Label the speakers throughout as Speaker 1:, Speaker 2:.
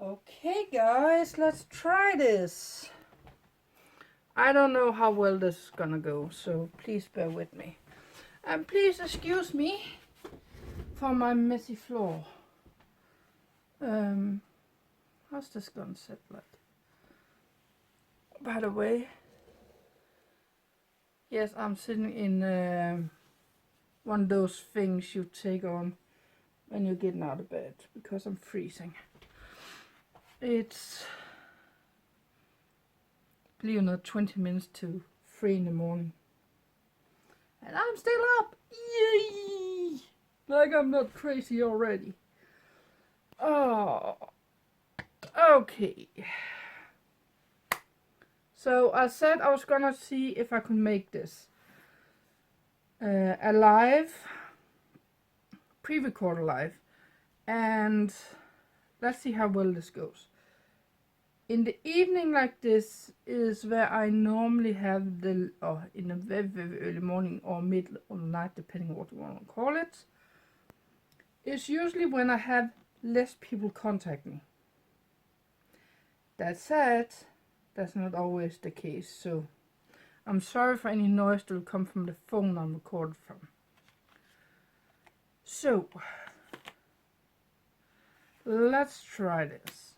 Speaker 1: Okay guys, let's try this. I don't know how well this is gonna go, so please bear with me. And please excuse me for my messy floor. How's this gonna sit like? By the way, yes, I'm sitting in one of those things you take on when you're getting out of bed because I'm freezing. It's, believe it or not, 20 minutes to 3 in the morning. And I'm still up! Yay! Like I'm not crazy already. Oh, okay. So I said I was gonna see if I could make this a live, pre-recorded live, and let's see how well this goes. In the evening like this is where I normally have the, or in the very, very early morning or middle of the night, depending on what you want to call it. It's usually when I have less people contact me. That said, that's not always the case, so I'm sorry for any noise that will come from the phone I'm recorded from. So, let's try this.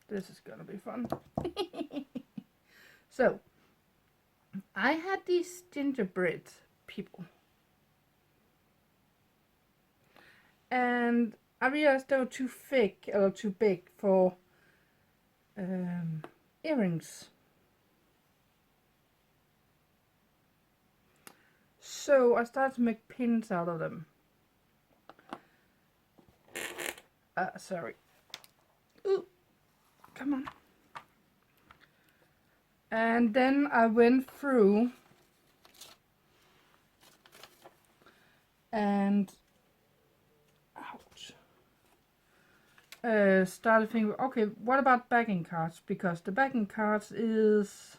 Speaker 1: This is gonna be fun. So, I had these gingerbread people. And I realized they were too thick or too big for earrings. So I started to make pins out of them. Sorry. Ooh, come on. And then I went through and started thinking, okay, what about backing cards? Because the backing cards is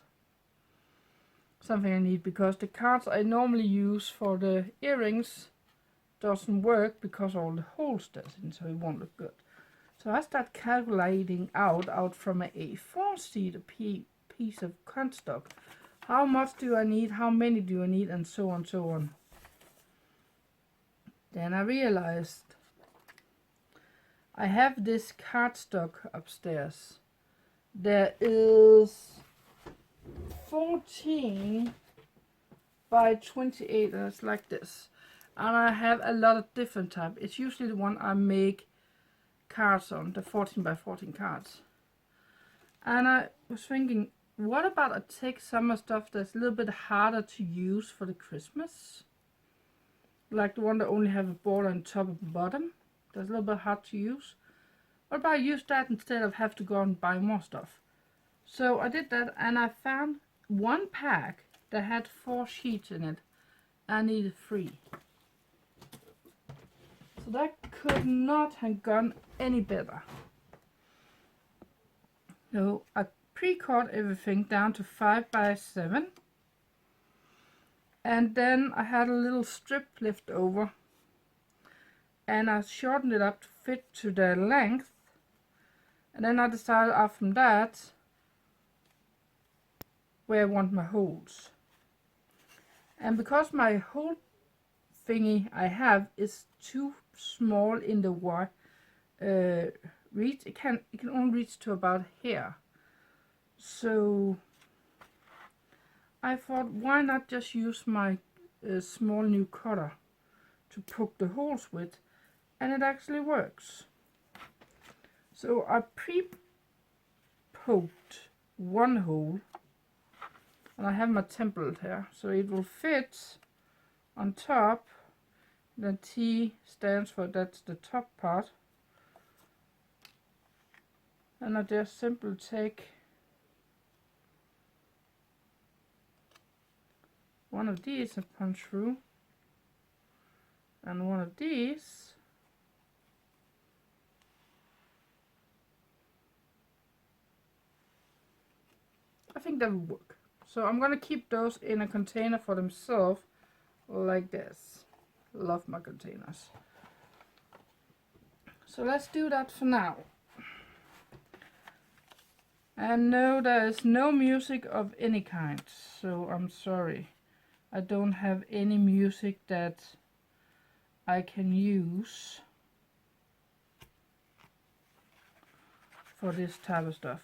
Speaker 1: something I need, because the cards I normally use for the earrings doesn't work because all the holes does in, so it won't look good. So I start calculating out from a A4 sheet, a piece of cardstock. How much do I need? How many do I need? And so on, so on. Then I realized I have this cardstock upstairs. There is 14 by 28, and it's like this. And I have a lot of different type. It's usually the one I make cards on, the 14 by 14 cards. And I was thinking, what about I take some of stuff that's a little bit harder to use for the Christmas? Like the one that only have a border on top and bottom. That's a little bit hard to use. What about I use that instead of have to go and buy more stuff? So I did that, and I found one pack that had 4 sheets in it. I needed 3. So that could not have gone any better. So I pre-cut everything down to 5 by 7. And then I had a little strip left over. And I shortened it up to fit to the length. And then I decided out from that where I want my holes. And because my hole thingy I have is too small in the wire reach, it can only reach to about here. So I thought, why not just use my small new cutter to poke the holes with, and it actually works. So I pre-poked one hole, and I have my template here, so it will fit on top. The T stands for, that's the top part. And I just simply take one of these and punch through, and one of these. I think that will work. So I'm gonna keep those in a container for themselves, like this. Love my containers. So let's do that for now. And no, there is no music of any kind, so I'm sorry. I don't have any music that I can use for this type of stuff.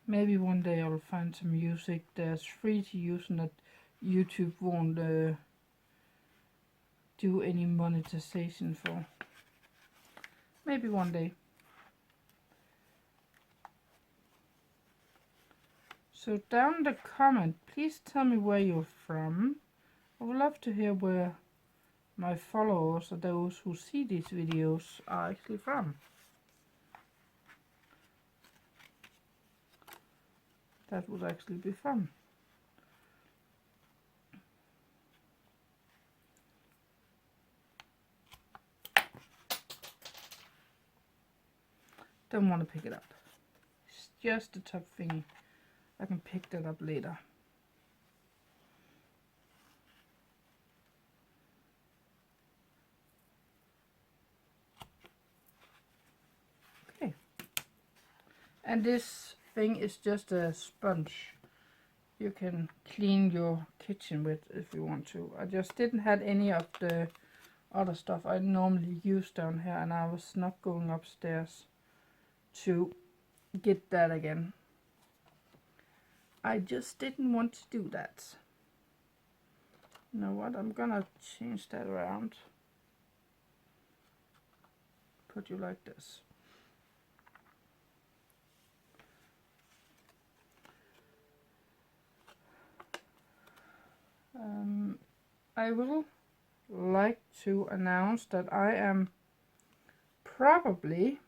Speaker 1: Maybe one day I'll find some music that's free to use and that YouTube won't do any monetization for. Maybe one day. So down in the comment, please tell me where you're from. I would love to hear where my followers or those who see these videos are actually from. That would actually be fun. Don't want to pick it up. It's just the top thingy. I can pick that up later. Okay. And this thing is just a sponge you can clean your kitchen with if you want to. I just didn't have any of the other stuff I normally use down here, and I was not going upstairs to get that again. I just didn't want to do that. You know what, I'm gonna change that around. Put you like this. I will like to announce that I am probably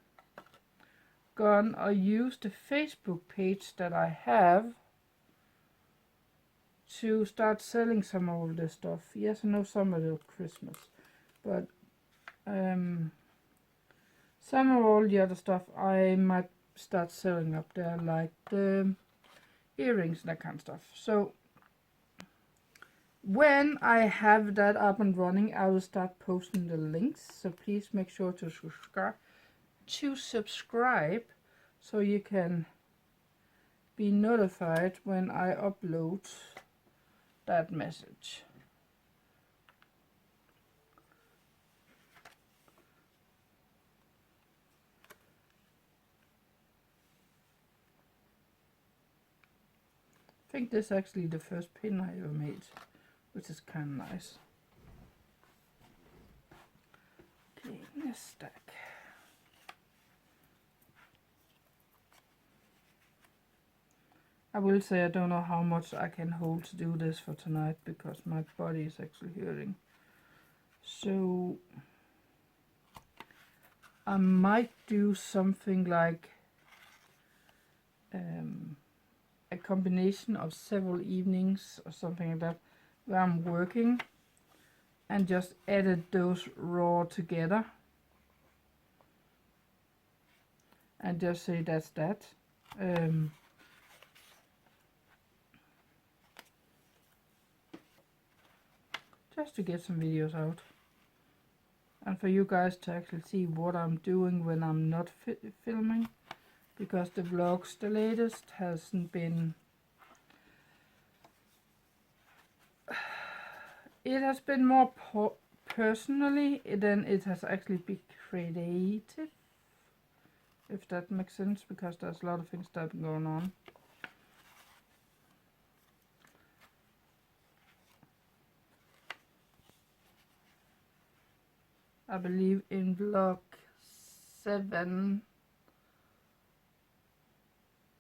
Speaker 1: gonna use the Facebook page that I have to start selling some of all this stuff. Yes, I know some of it is Christmas, but some of all the other stuff I might start selling up there, like the earrings and that kind of stuff. So when I have that up and running, I will start posting the links. So please make sure to subscribe so you can be notified when I upload that message. I think this is actually the first pin I ever made, which is kind of nice. Okay, next stack. I will say I don't know how much I can hold to do this for tonight because my body is actually hurting. So I might do something like a combination of several evenings or something like that, where I'm working and just edit those raw together and just say that's that. Just to get some videos out and for you guys to actually see what I'm doing when I'm not filming, because the vlogs, the latest, hasn't been, it has been more personally than it has actually been creative, if that makes sense, because there's a lot of things that have been going on. I believe in vlog 7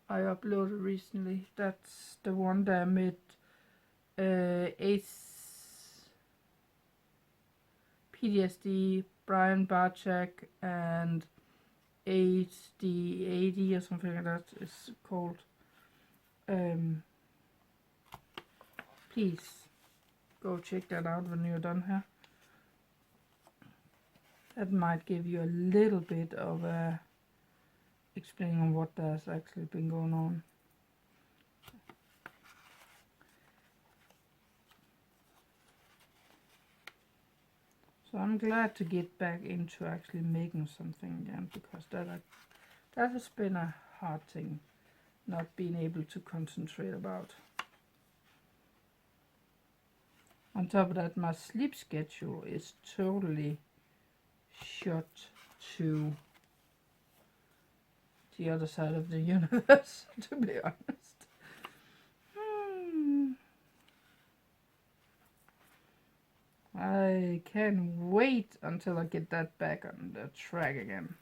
Speaker 1: I uploaded recently. That's the one that I made Ace, PTSD, Brian Barchak, and HD80 or something like that is called. Please go check that out when you're done here. That might give you a little bit of a explaining on what has actually been going on. So I'm glad to get back into actually making something again, because that has been a hard thing, not being able to concentrate about. On top of that, my sleep schedule is totally shot to the other side of the universe, to be honest. I can't wait until I get that back on the track again.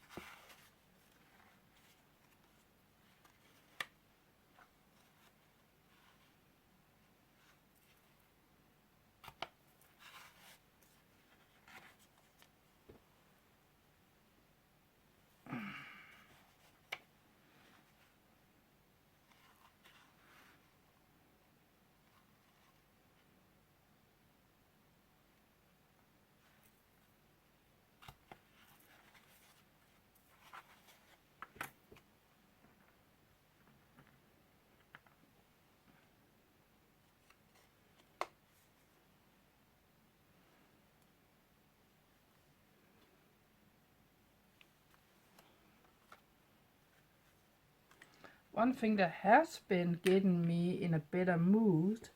Speaker 1: One thing that has been getting me in a better mood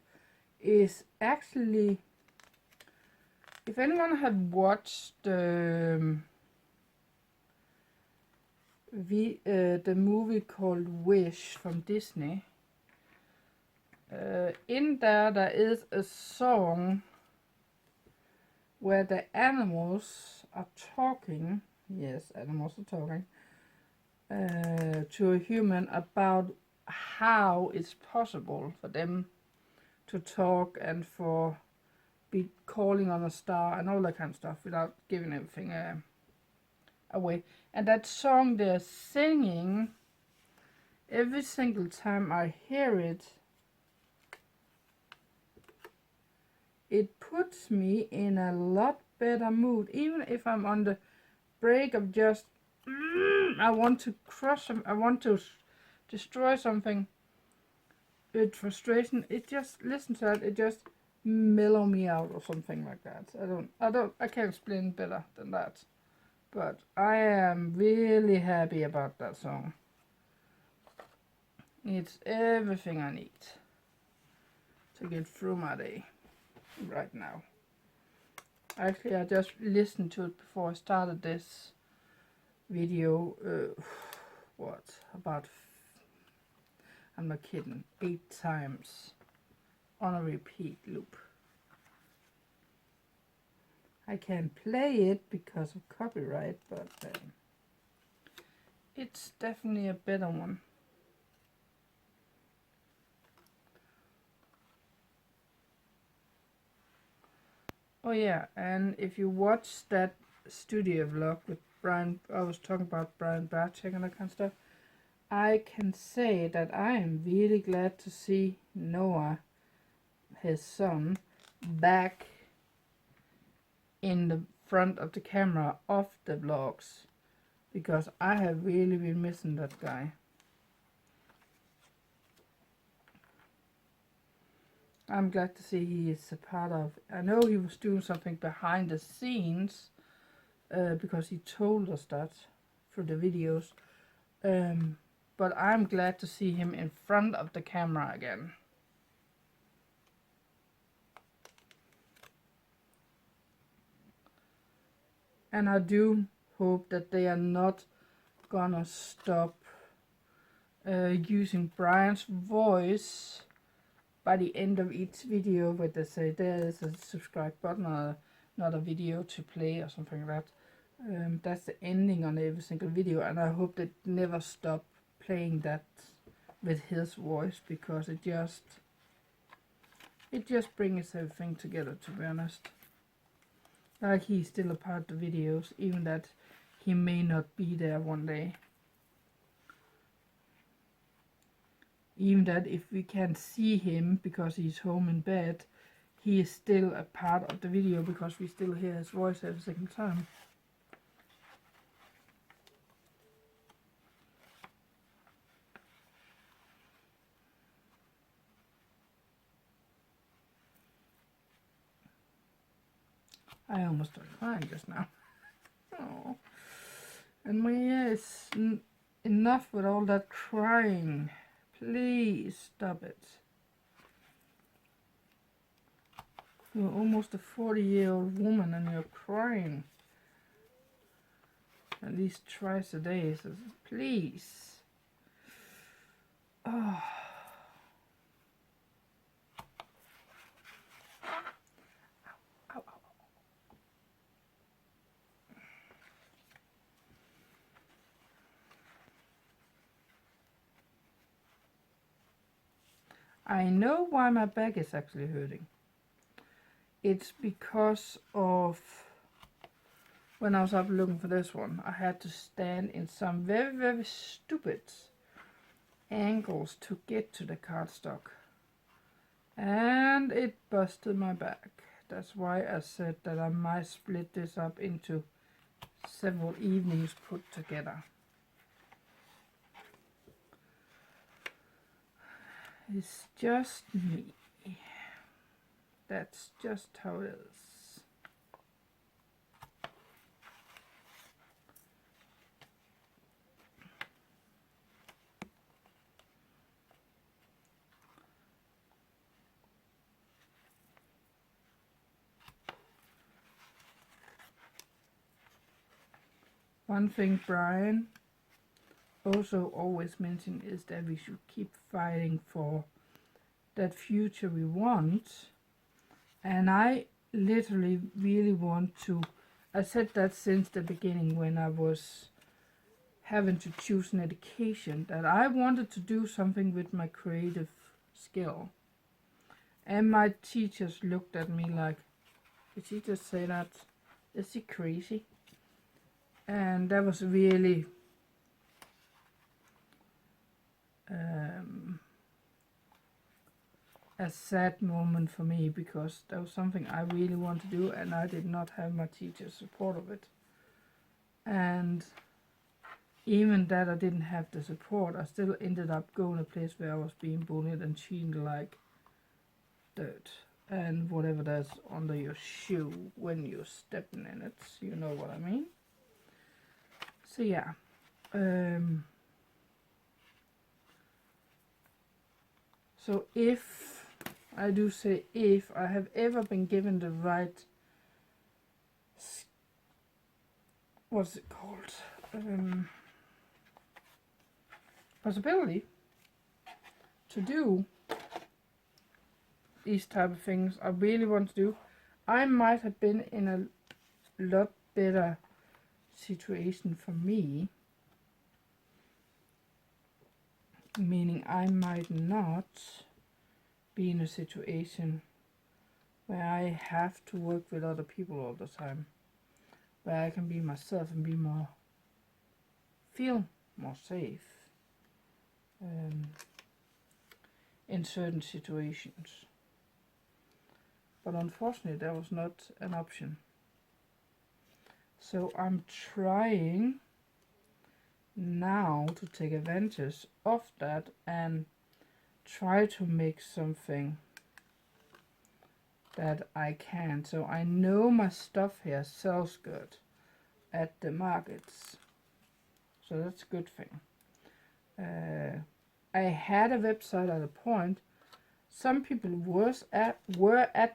Speaker 1: is actually, if anyone had watched the movie called Wish from Disney, in there is a song where the animals are talking. Yes, animals are talking to a human about how it's possible for them to talk and for be calling on a star and all that kind of stuff without giving everything away. And that song they're singing, every single time I hear it, it puts me in a lot better mood, even if I'm on the break of just I want to crush them, I want to destroy something with frustration. It just, listen to that, it just mellow me out or something like that. I can't explain better than that. But I am really happy about that song. It's everything I need to get through my day right now. Actually, I just listened to it before I started this video. I'm not kidding, 8 times on a repeat loop. I can't play it because of copyright, but it's definitely a better one. Oh yeah, and if you watch that studio vlog with Brian, I was talking about Brian Bartek and that kind of stuff, I can say that I am really glad to see Noah, his son, back in the front of the camera of the vlogs, because I have really been missing that guy. I'm glad to see he is a part of. I know he was doing something behind the scenes because he told us that through the videos. But I'm glad to see him in front of the camera again. And I do hope that they are not gonna stop using Brian's voice by the end of each video, where they say there is a subscribe button or not a video to play or something like that. That's the ending on every single video, and I hope they never stop playing that with his voice, because it just brings everything together, to be honest. Like, he's still a part of the videos, even that he may not be there one day. Even that if we can't see him because he's home in bed, he is still a part of the video because we still hear his voice every single time. I almost started crying just now. Oh. And Maria is enough with all that crying. Please stop it. You're almost a 40-year-old woman and you're crying. At least twice a day. So please. Oh. Ow, ow, ow. I know why my back is actually hurting. It's because of when I was up looking for this one, I had to stand in some very, very stupid angles to get to the cardstock. And it busted my back. That's why I said that I might split this up into several evenings put together. It's just me. That's just how it is. One thing Brian also always mentioned is that we should keep fighting for that future we want. And I literally really want to, I said that since the beginning when I was having to choose an education, that I wanted to do something with my creative skill. And my teachers looked at me like, did she just say that? Is she crazy? And that was really a sad moment for me, because that was something I really wanted to do and I did not have my teacher's support of it. And even that I didn't have the support, I still ended up going to a place where I was being bullied and treated like dirt and whatever that's under your shoe when you're stepping in it, you know what I mean. So yeah, so if I do say if I have ever been given the right, what's it called, possibility to do these type of things I really want to do, I might have been in a lot better situation for me, meaning I might not be in a situation where I have to work with other people all the time, where I can be myself and be more, feel more safe in certain situations. But unfortunately that was not an option. So I'm trying now to take advantage of that and try to make something that I can. So I know my stuff here sells good at the markets, so that's a good thing. I had a website at a point. Some people were at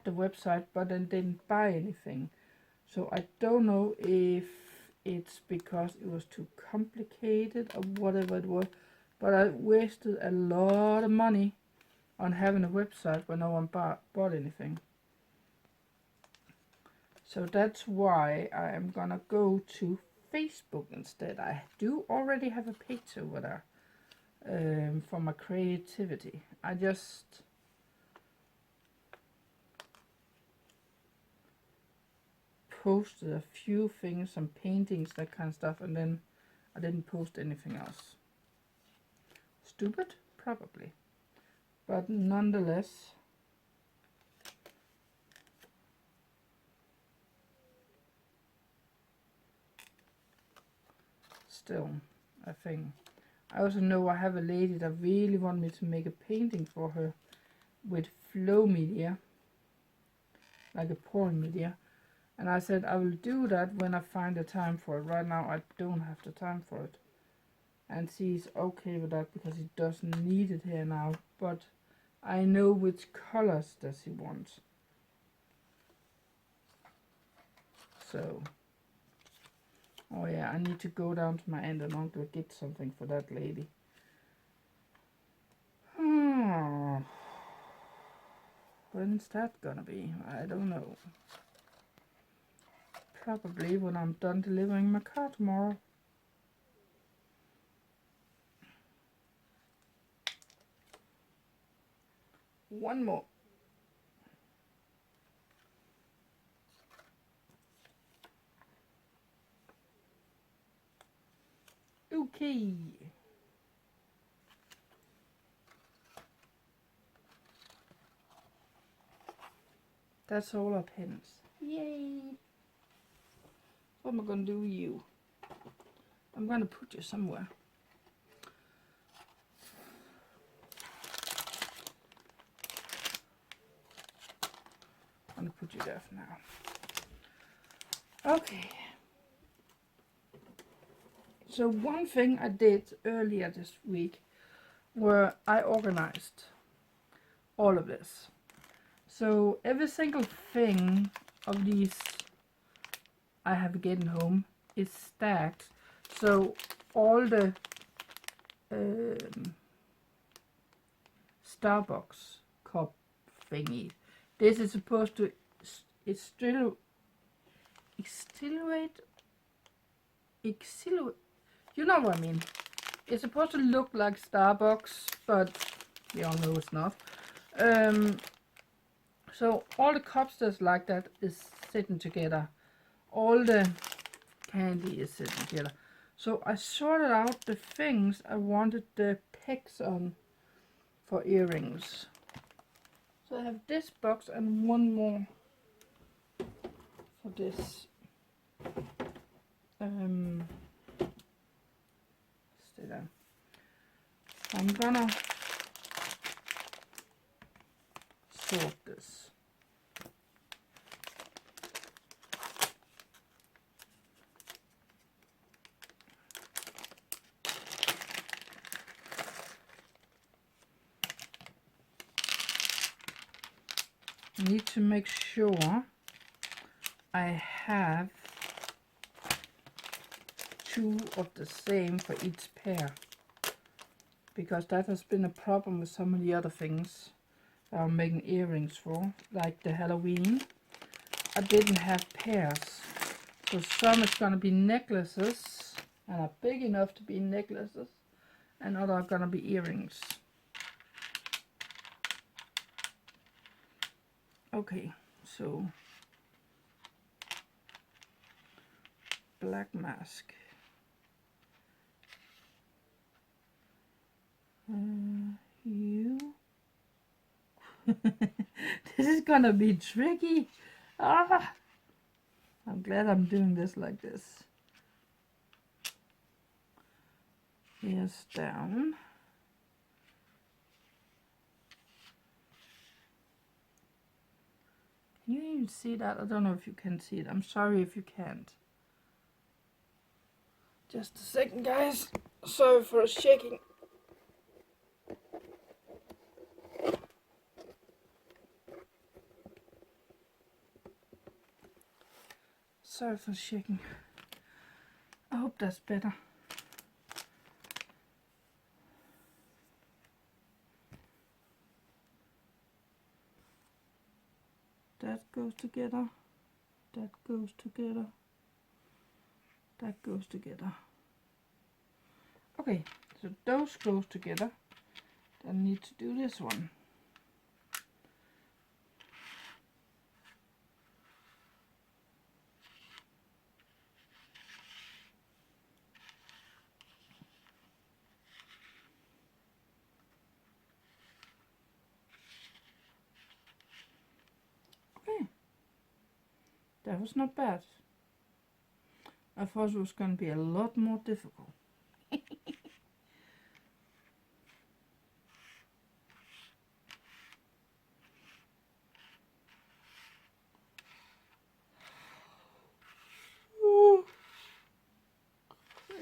Speaker 1: the website but then didn't buy anything. So I don't know if it's because it was too complicated or whatever it was, but I wasted a lot of money on having a website when no one bought anything. So that's why I am gonna go to Facebook instead. I do already have a page over there for my creativity. I just posted a few things, some paintings, that kind of stuff, and then I didn't post anything else. Stupid? Probably. But nonetheless, still a thing. I also know I have a lady that really wanted me to make a painting for her with flow media, like a pouring media, And I said I will do that when I find the time for it. Right now I don't have the time for it. And she's okay with that because he doesn't need it here now. But I know which colors does he want. So, oh yeah, I need to go down to my aunt and uncle and get something for that lady. When's that gonna be? I don't know. Probably when I'm done delivering my car tomorrow. One more. Okay. That's all our pens. Yay. What am I gonna do with you? I'm gonna put you somewhere. I'm gonna put you there for now. Okay. So one thing I did earlier this week where I organized all of this. So every single thing of these I have getting home is stacked. So all the Starbucks cup thingy. This is supposed to exhilarate. You know what I mean. It's supposed to look like Starbucks, but we all know it's not. So all the cups that's like that is sitting together. All the candy is sitting together. So I sorted out the things I wanted the pegs on for earrings. So I have this box and one more for this. Stay there. I'm gonna sort this. I need to make sure I have two of the same for each pair, because that has been a problem with some of the other things that I'm making earrings for, like the Halloween. I didn't have pairs, so some is gonna be necklaces and are big enough to be necklaces, and other are gonna be earrings. Okay, so black mask. You. This is gonna be tricky. Ah, I'm glad I'm doing this like this. Ears down. Can you even see that? I don't know if you can see it. I'm sorry if you can't. Just a second, guys. Sorry for shaking. Sorry for shaking. I hope that's better. That goes together. That goes together. That goes together. Okay, so those goes together. Then I need to do this one. Okay, that was not bad. I thought it was going to be a lot more difficult.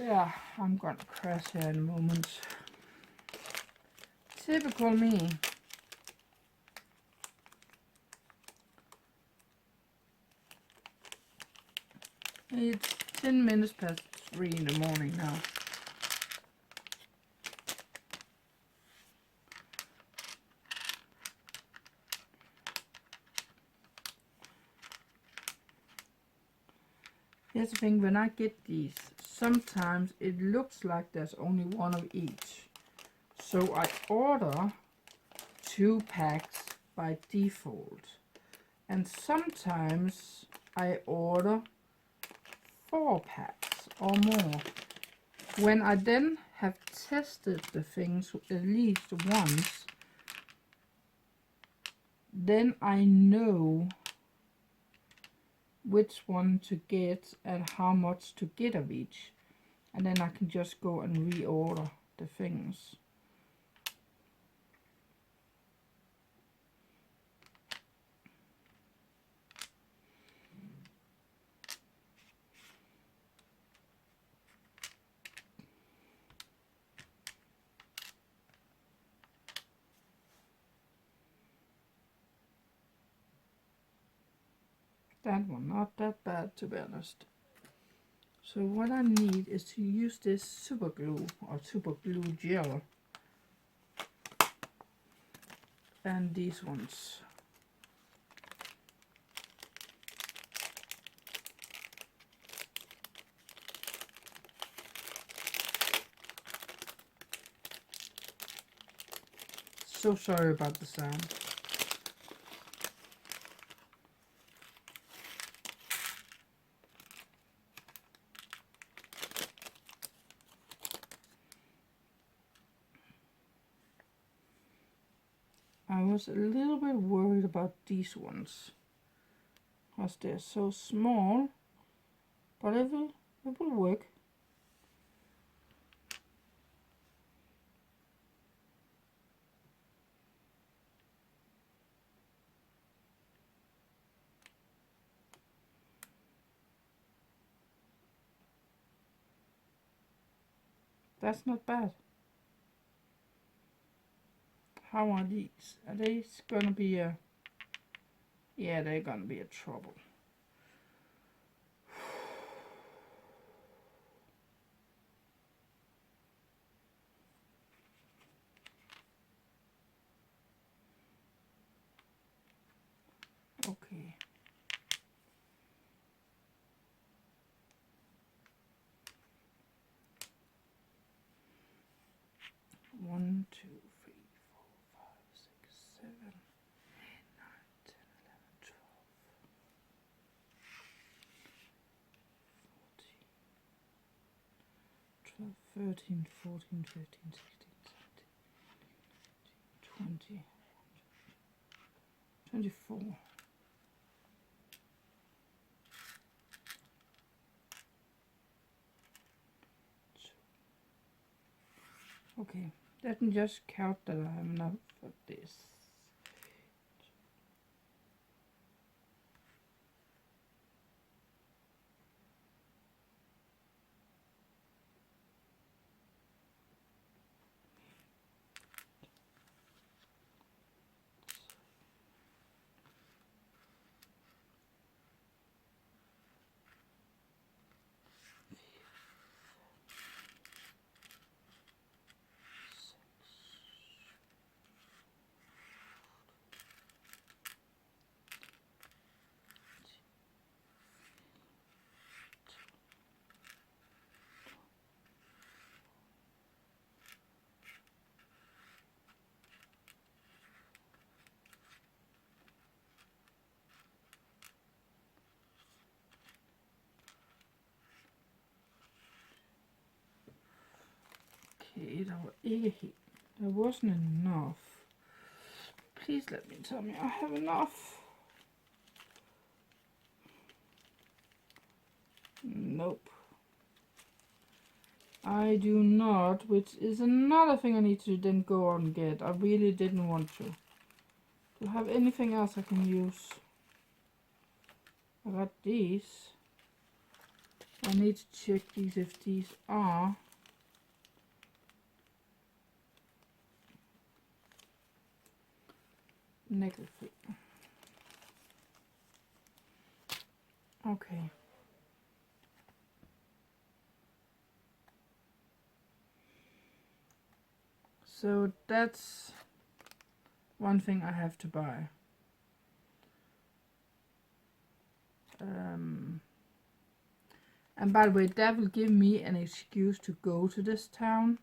Speaker 1: Yeah, I'm gonna crash here in a moment. Typical me. It's 10 minutes past 3 in the morning now. Here's the thing, when I get these, sometimes it looks like there's only one of each. So I order 2 packs by default. And sometimes I order 4 packs or more. When I then have tested the things at least once, then I know which one to get and how much to get of each, and then I can just go and reorder the things. That one, not that bad to be honest. So what I need is to use this super glue or super glue gel and these ones. So sorry about the sound. I was a little bit worried about these ones, because they're so small, but it will work. That's not bad. How are these? Are these gonna be a... Yeah, they're gonna be a trouble. Okay. One, two, three, four, five, six, 7, 8, 9, 10, 11, 12, 13, 14, 15, 16, 17, 20, 24. Okay, let me just count that I have enough for this. Okay, there wasn't enough. Please let me tell me I have enough. Nope. I do not, which is another thing I need to then go and get. I really didn't want to. Do I have anything else I can use? I got these. I need to check these if these are nickel free. Okay. So that's one thing I have to buy. And by the way, that will give me an excuse to go to this town.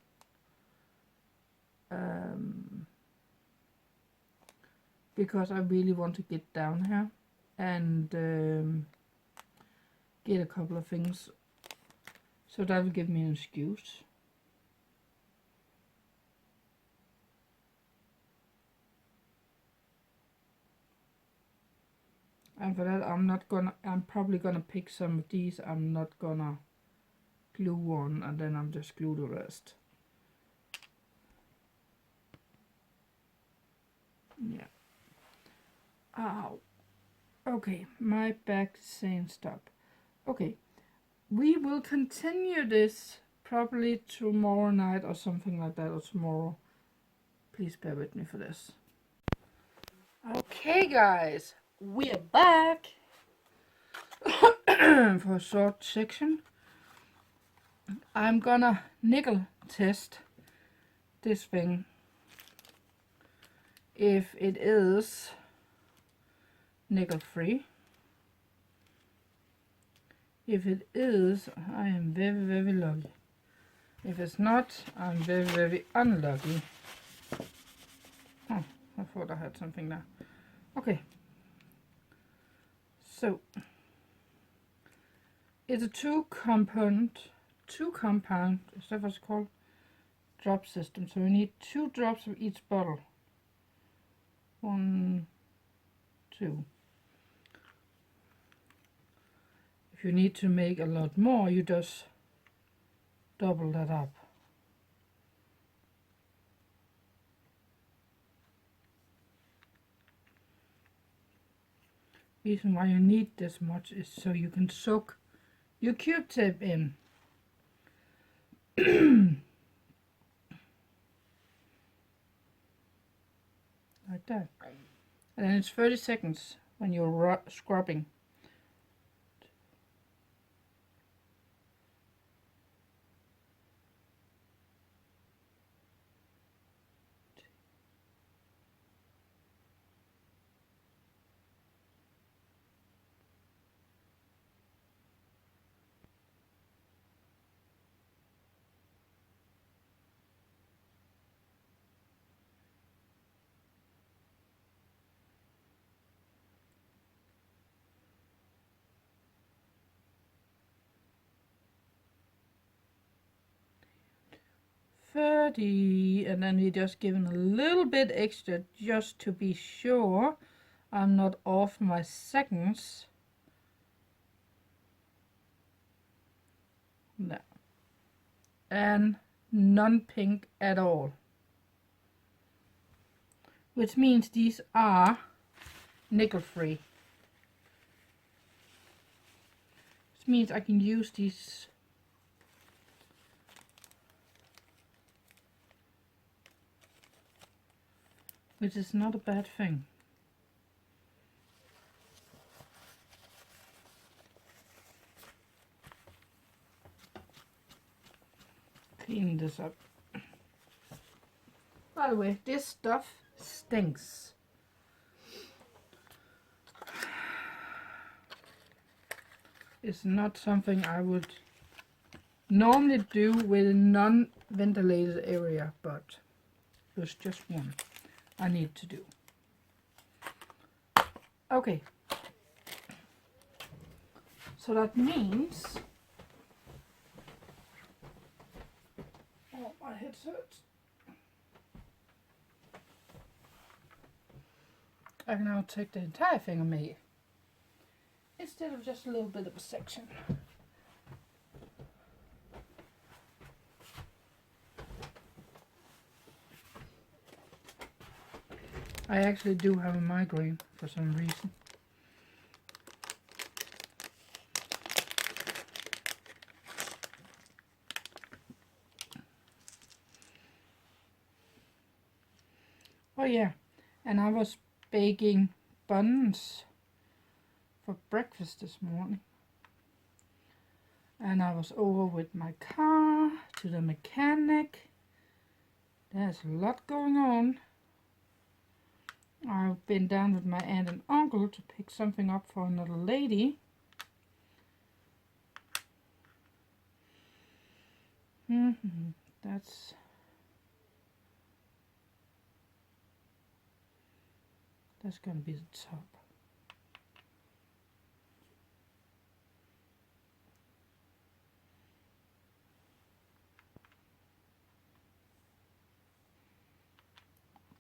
Speaker 1: Because I really want to get down here and get a couple of things. So that will give me an excuse. And for that, I'm probably gonna pick some of these. I'm not gonna glue one, and then I'm just glue the rest. Yeah. Ow. Okay, my back is saying stop. Okay, we will continue this probably tomorrow night or something like that, or tomorrow. Please bear with me for this. Okay, guys, we're back for a short section. I'm gonna nickel test this thing if it is nickel free. If it is, I am very, very lucky. If it's not, I'm very, very unlucky. Oh, I thought I had something there. Okay. So, it's a two compound, is that what it's called? Drop system. So we need 2 drops of each bottle. 1, 2. If you need to make a lot more, you just double that up. Reason why you need this much is so you can soak your Q-tip in. Like that. And then it's 30 seconds when you're scrubbing. And then we just given a little bit extra just to be sure I'm not off my seconds. No. And non-pink at all. Which means these are nickel free. Which means I can use these which is not a bad thing. Clean this up. By the way, this stuff stinks. It's not something I would normally do with a non-ventilated area, but there's just one I need to do. Okay. So that means... Oh, my head hurts. I can now take the entire thing and make it, instead of just a little bit of a section. I actually do have a migraine for some reason. Oh yeah, and I was baking buns for breakfast this morning. And I was over with my car to the mechanic. There's a lot going on. I've been down with my aunt and uncle to pick something up for another lady. That's gonna be the top.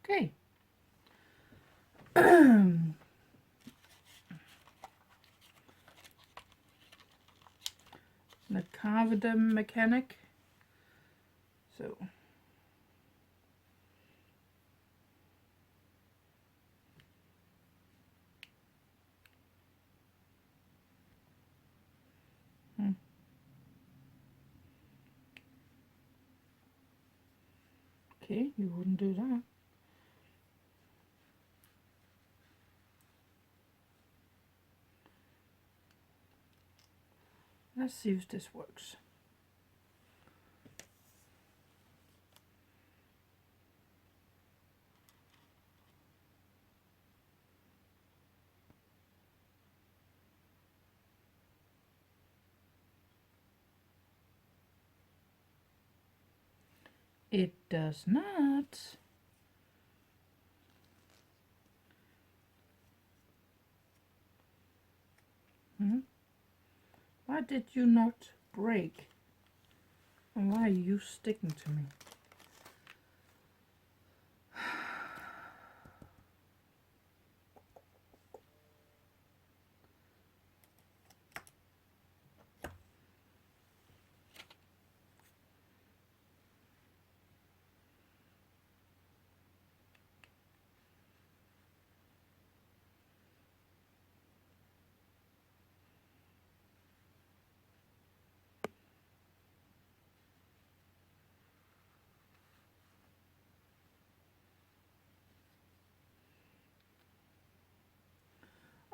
Speaker 1: Okay. The car with the mechanic. So okay, you wouldn't do that. Let's see if this works. It does not. Why did you not break? And why are you sticking to me?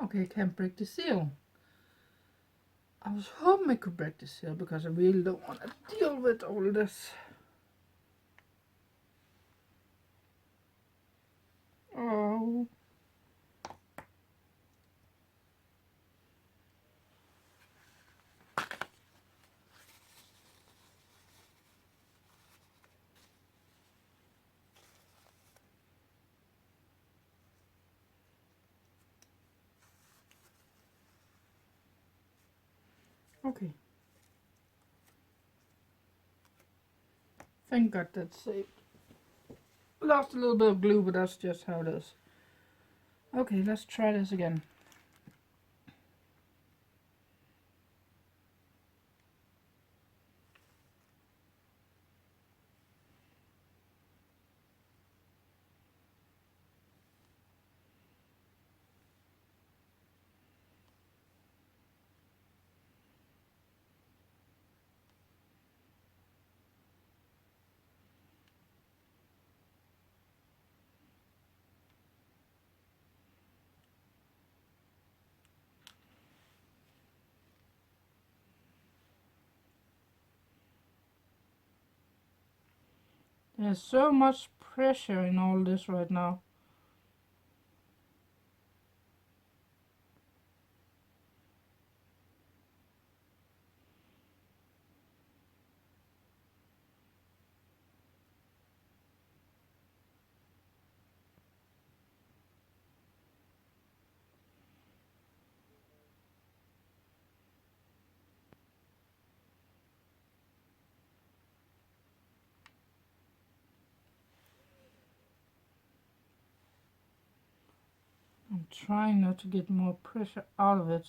Speaker 1: Okay, I can't break the seal. I was hoping I could break the seal because I really don't want to deal with all this. Oh. Okay. Thank God that's saved. Lost a little bit of glue, but that's just how it is. Okay, let's try this again. There's so much pressure in all this right now. I'm trying not to get more pressure out of it.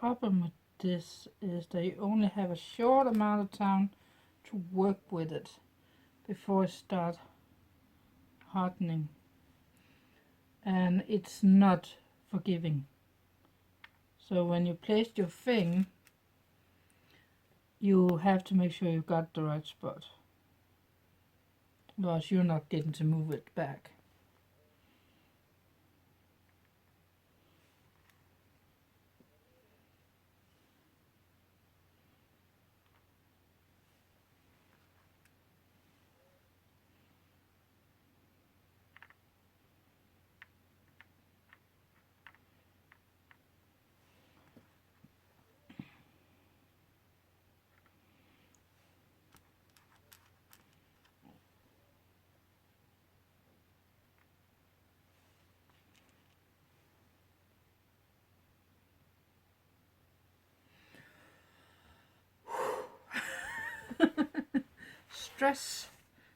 Speaker 1: problem with this is that you only have a short amount of time to work with it before it starts hardening, and it's not forgiving. So when you place your thing, you have to make sure you got the right spot, otherwise you're not getting to move it back.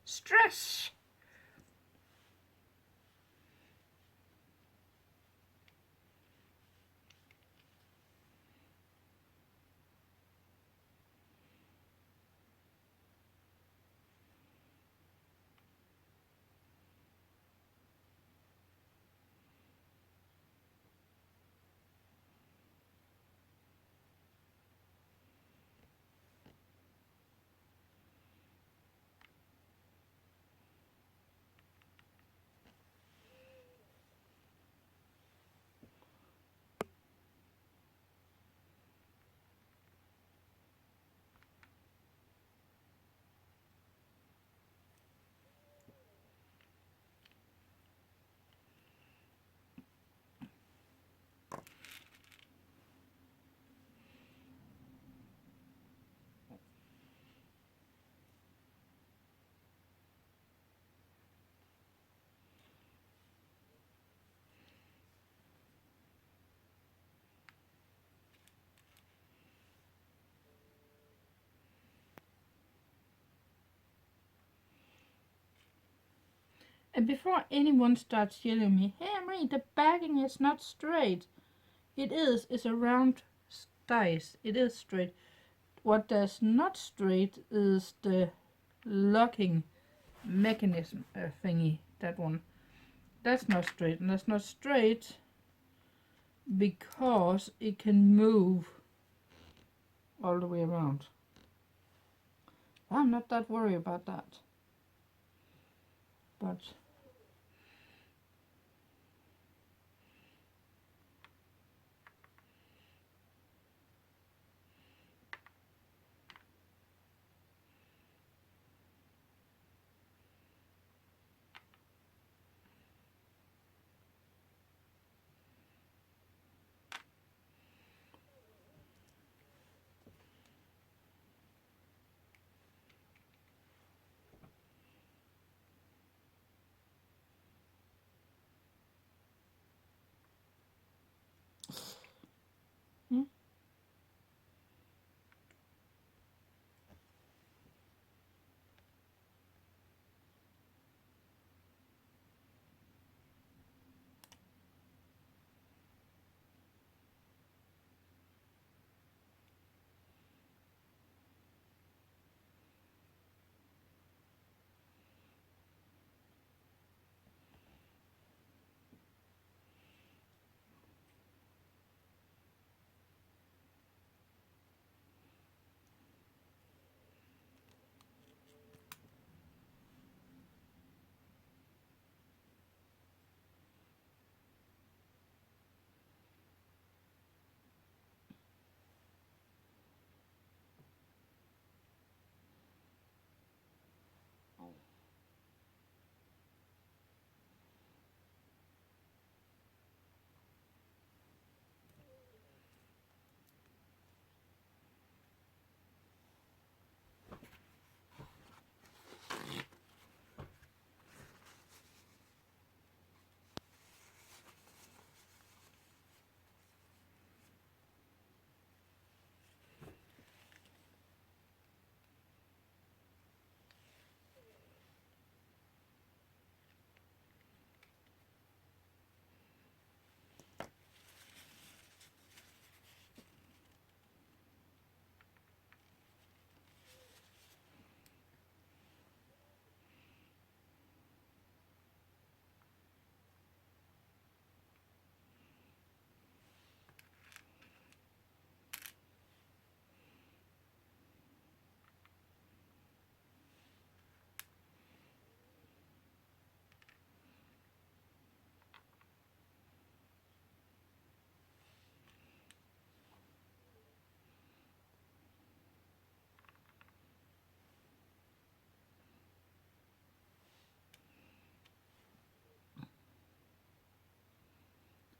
Speaker 1: Stress. And before anyone starts yelling at me, hey Marie, the backing is not straight. It is. It's a round dice. It is straight. What is not straight is the locking mechanism thingy. That one. That's not straight. And that's not straight because it can move all the way around. I'm not that worried about that. But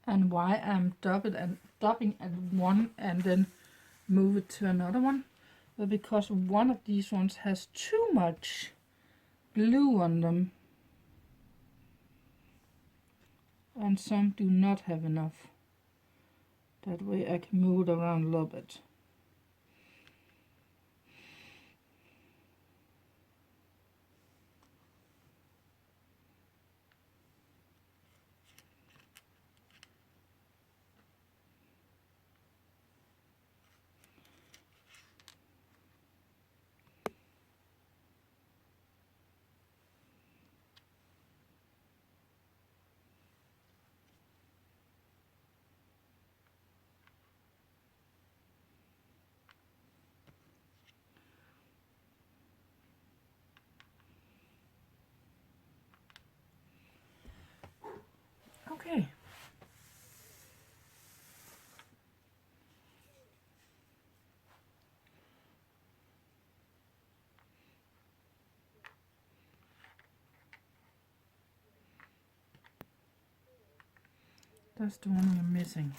Speaker 1: and why I'm dubbing at one and then move it to another one. Well, because one of these ones has too much glue on them and some do not have enough. That way I can move it around a little bit. Okay. That's the one we're missing.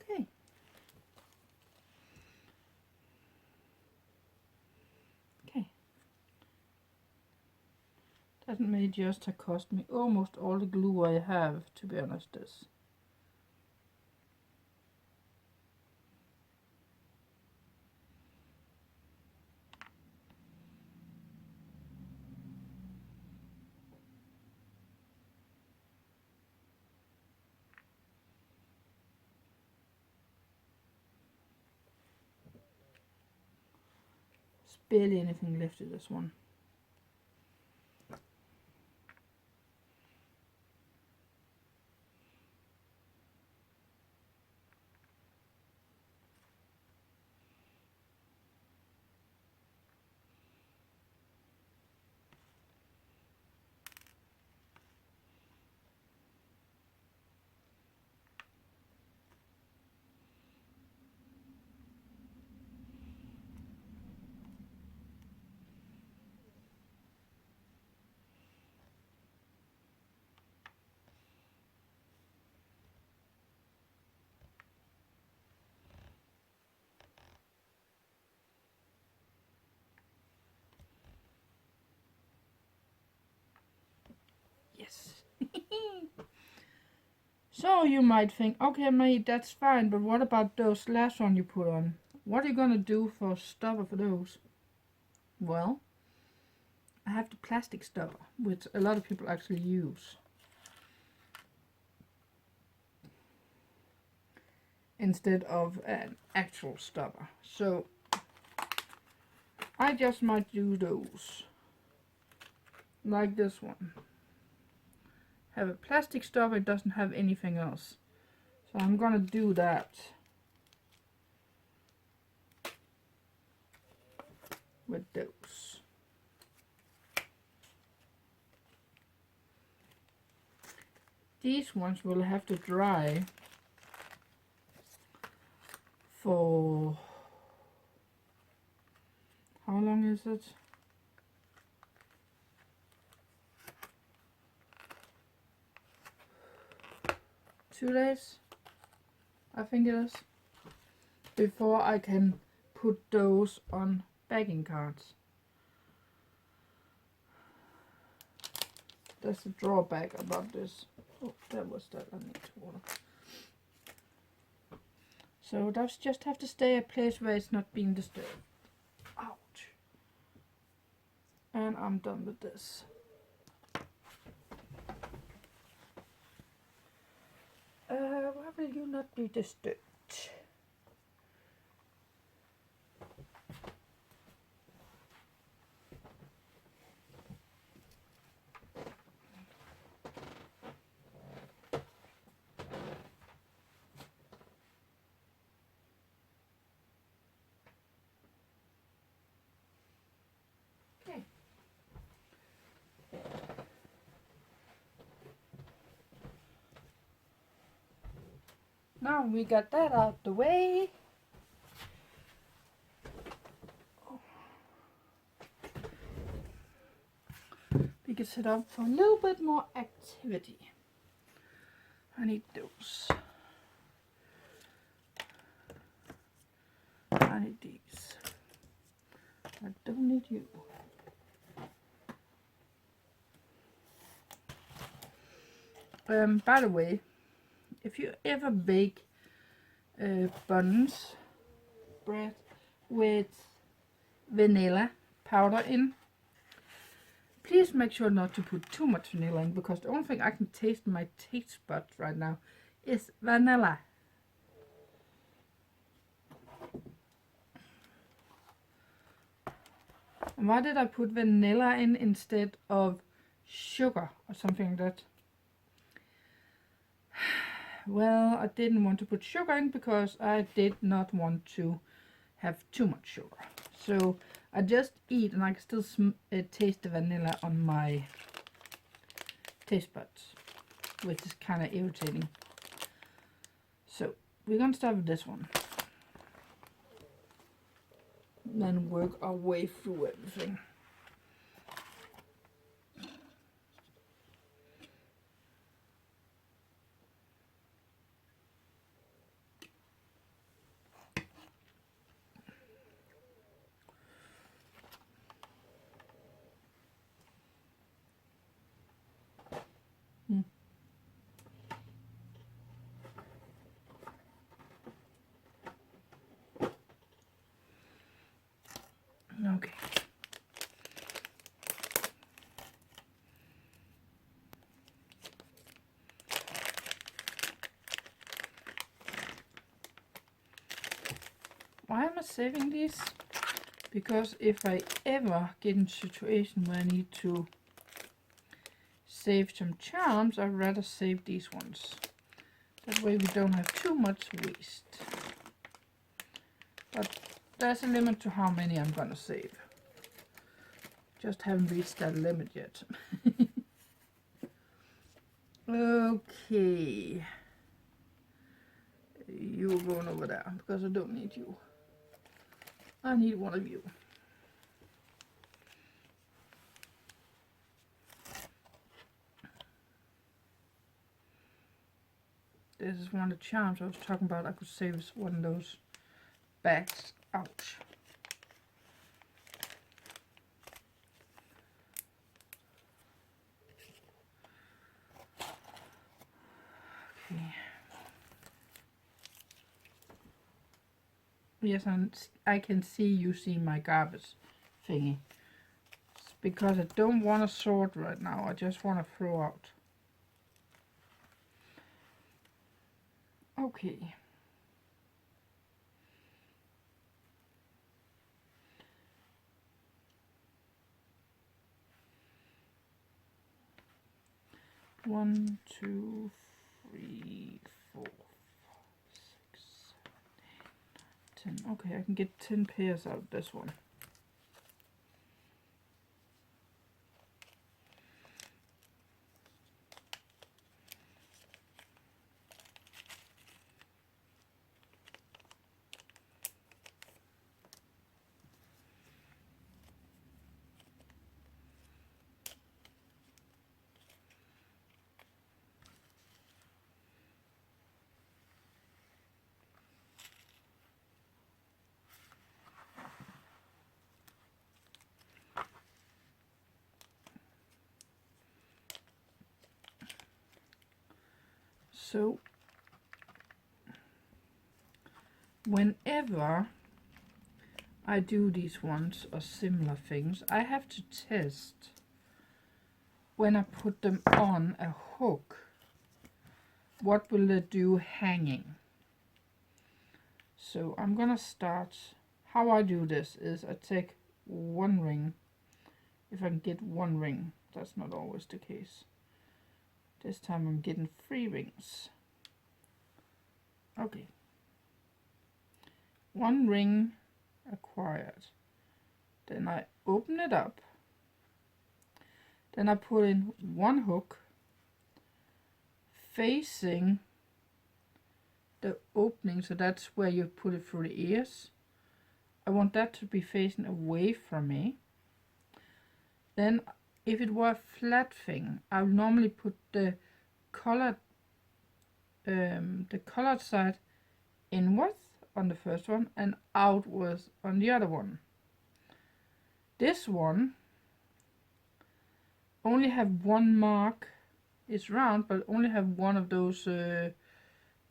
Speaker 1: Okay. Okay. That may just have cost me almost all the glue I have, to be honest. This. There's barely anything left of this one. Yes. So you might think, okay, mate, that's fine, but what about those last one you put on? What are you gonna do for stopper for those? Well, I have the plastic stopper, which a lot of people actually use, instead of an actual stopper. So I just might use those, like this one. Have a plastic stopper, it doesn't have anything else. So I'm gonna do that with those. These ones will have to dry for, how long is it? Two days, I think it is, before I can put those on bagging cards. That's a drawback about this. Oh, that was that. I need water. So those just have to stay a place where it's not being disturbed. Ouch. And I'm done with this. Why will you not not be disturbed. Okay. Now we got that out the way. We can set up for a little bit more activity. I need those. I need these. I don't need you. By the way, if you ever bake buns, bread with vanilla powder in, please make sure not to put too much vanilla in, because the only thing I can taste in my taste buds right now is vanilla. And why did I put vanilla in instead of sugar or something like that? Well, I didn't want to put sugar in because I did not want to have too much sugar. So I just eat and I can still taste the vanilla on my taste buds, which is kind of irritating. So we're going to start with this one. Then work our way through everything. Okay. Why am I saving these? Because if I ever get in a situation where I need to save some charms, I'd rather save these ones. That way we don't have too much waste. But there's a limit to how many I'm gonna save. Just haven't reached that limit yet. Okay. You're going over there because I don't need you. I need one of you. This is one of the charms I was talking about. I could save one of those bags. Ouch. Okay. Yes, and I can see you see my garbage thingy. It's because I don't want to sort right now. I just want to throw out. Okay. One, two, three, 4, 5, 6, 7, 8, 10. Okay, I can get 10 pairs out of this one. So whenever I do these ones or similar things, I have to test when I put them on a hook, what will it do hanging? So I'm gonna start. How I do this is I take one ring, if I can get one ring. That's not always the case. This time I'm getting 3 rings. Okay. 1 ring acquired. Then I open it up. Then I put in 1 hook facing the opening, so that's where you put it through the ears. I want that to be facing away from me. Then if it were a flat thing, I would normally put the colored side inwards on the first one and outwards on the other one. This one only have 1 mark. It's round, but only have 1 of those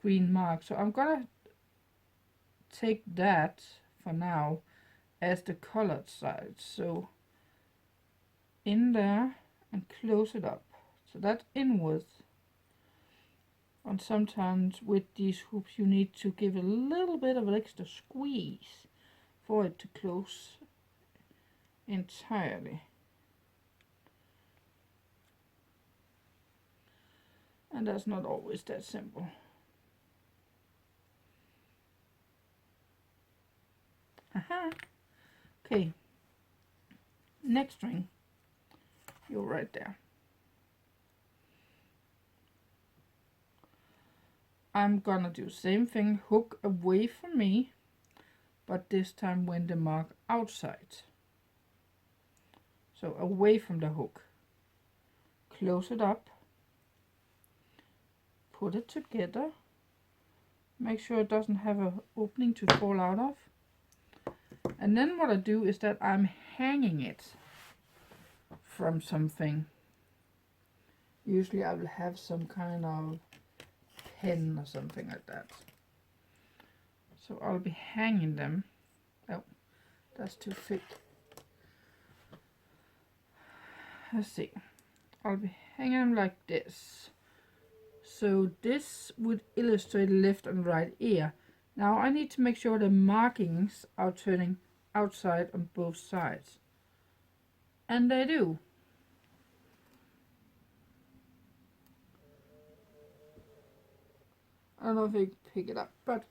Speaker 1: green marks. So I'm gonna take that for now as the colored side. So in there and close it up. So that's inwards. And sometimes with these hoops you need to give a little bit of an extra squeeze for it to close entirely. And that's not always that simple. Aha. Okay. Next ring. You're right there. I'm gonna do same thing, hook away from me, but this time when the mark outside. So away from the hook. Close it up. Put it together. Make sure it doesn't have an opening to fall out of. And then what I do is that I'm hanging it from something. Usually I will have some kind of pen or something like that. So I'll be hanging them. Oh, that's too thick. Let's see. I'll be hanging them like this. So this would illustrate left and right ear. Now I need to make sure the markings are turning outside on both sides. And they do. I don't know if you can pick it up, but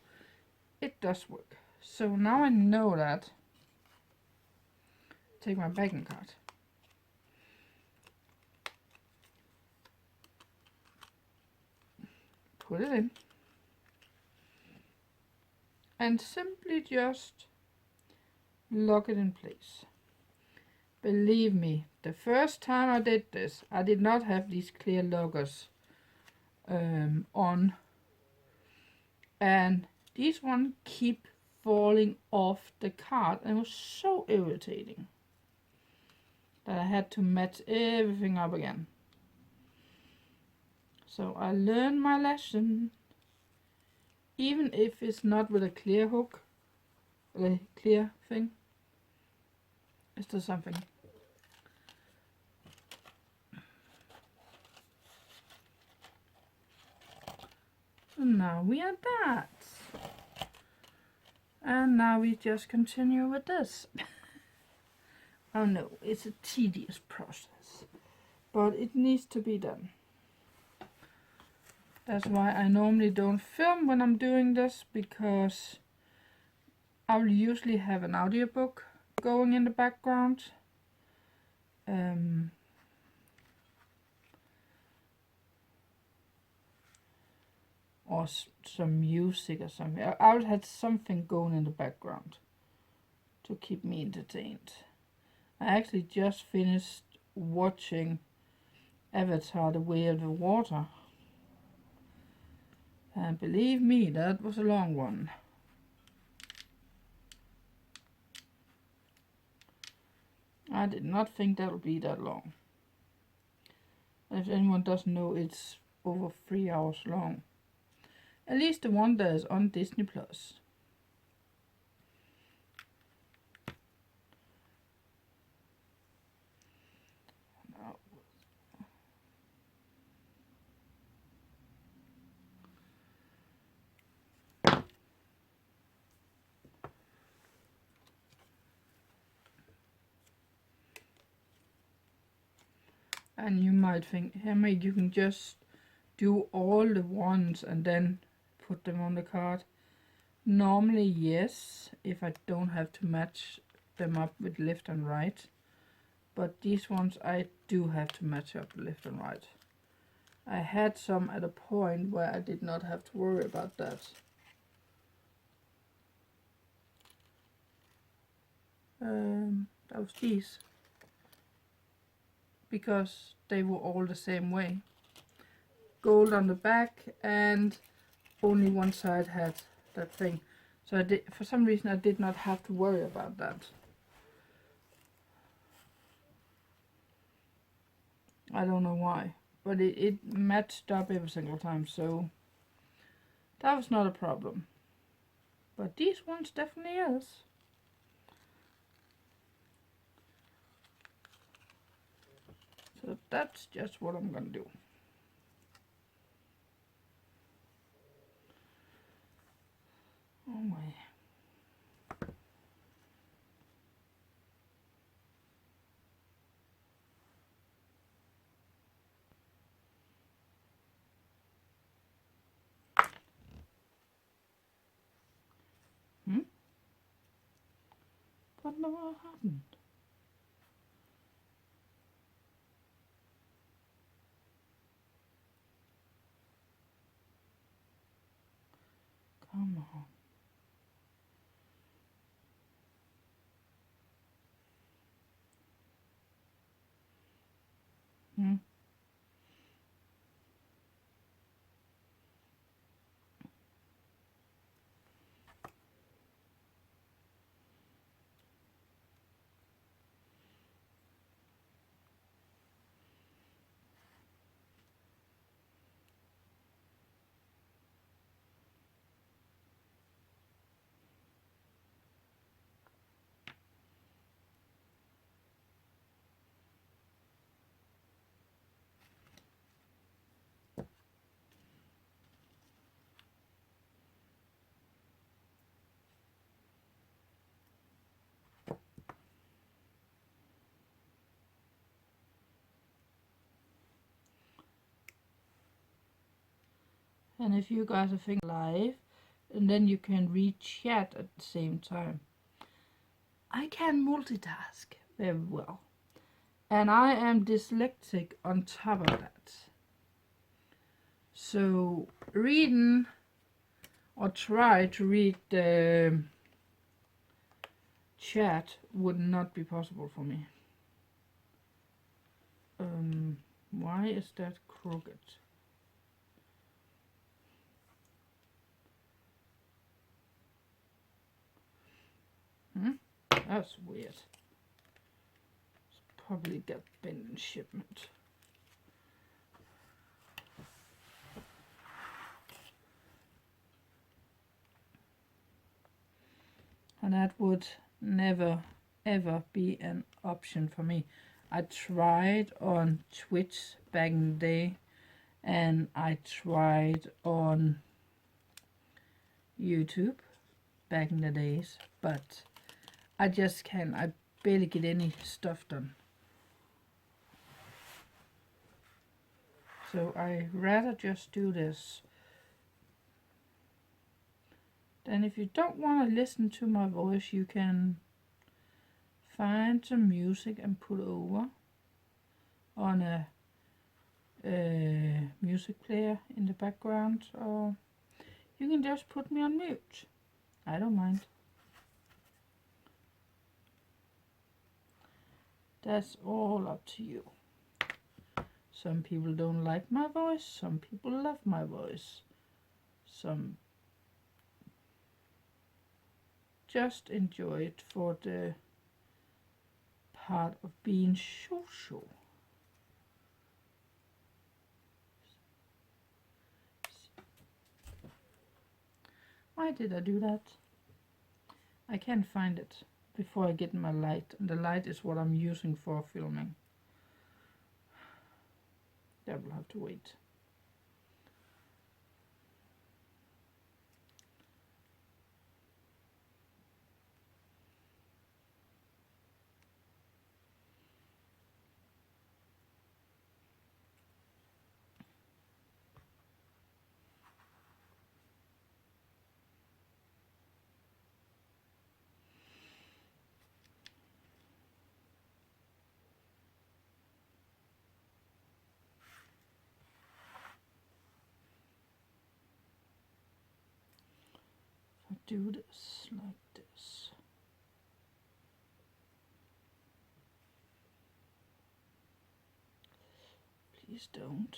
Speaker 1: it does work. So now I know that. Take my backing card. Put it in. And simply just lock it in place. Believe me, the first time I did this, I did not have these clear lockers on. And these ones keep falling off the card, and it was so irritating that I had to match everything up again. So I learned my lesson. Even if it's not with a clear hook, a clear thing, it's still something. And now we are that. And now we just continue with this. Oh no, it's a tedious process, but it needs to be done. That's why I normally don't film when I'm doing this, because I'll usually have an audiobook going in the background. Or some music or something. I would have something going in the background to keep me entertained. I actually just finished watching Avatar: The Way of the Water. And believe me, that was a long one. I did not think that would be that long. If anyone doesn't know, it's over 3 hours long. At least the one that is on Disney Plus. And you might think, Emma, you can just do all the ones and then put them on the card. Normally, yes, if I don't have to match them up with left and right. But these ones I do have to match up left and right. I had some at a point where I did not have to worry about that. That was these. Because they were all the same way. Gold on the back and only one side had that thing. So I did, for some reason I did not have to worry about that. I don't know why. But it matched up every single time, so that was not a problem. But these ones definitely is. So that's just what I'm gonna do. Oh my. What never happened? Come on. And if you guys are thinking live, and then you can read chat at the same time. I can multitask very well. And I am dyslexic on top of that. So reading or try to read the chat would not be possible for me. Why is that crooked? That's weird. It's probably got been in shipment. And that would never ever be an option for me. I tried on Twitch back in the day, and I tried on YouTube back in the days, but I just can't. I barely get any stuff done. So I rather just do this. Then if you don't want to listen to my voice, you can find some music and put over on a music player in the background, or you can just put me on mute. I don't mind. That's all up to you. Some people don't like my voice, some people love my voice. Some just enjoy it for the part of being social. Why did I do that? I can't find it before I get my light, and the light is what I'm using for filming. That will have to wait. do this like this. Please don't.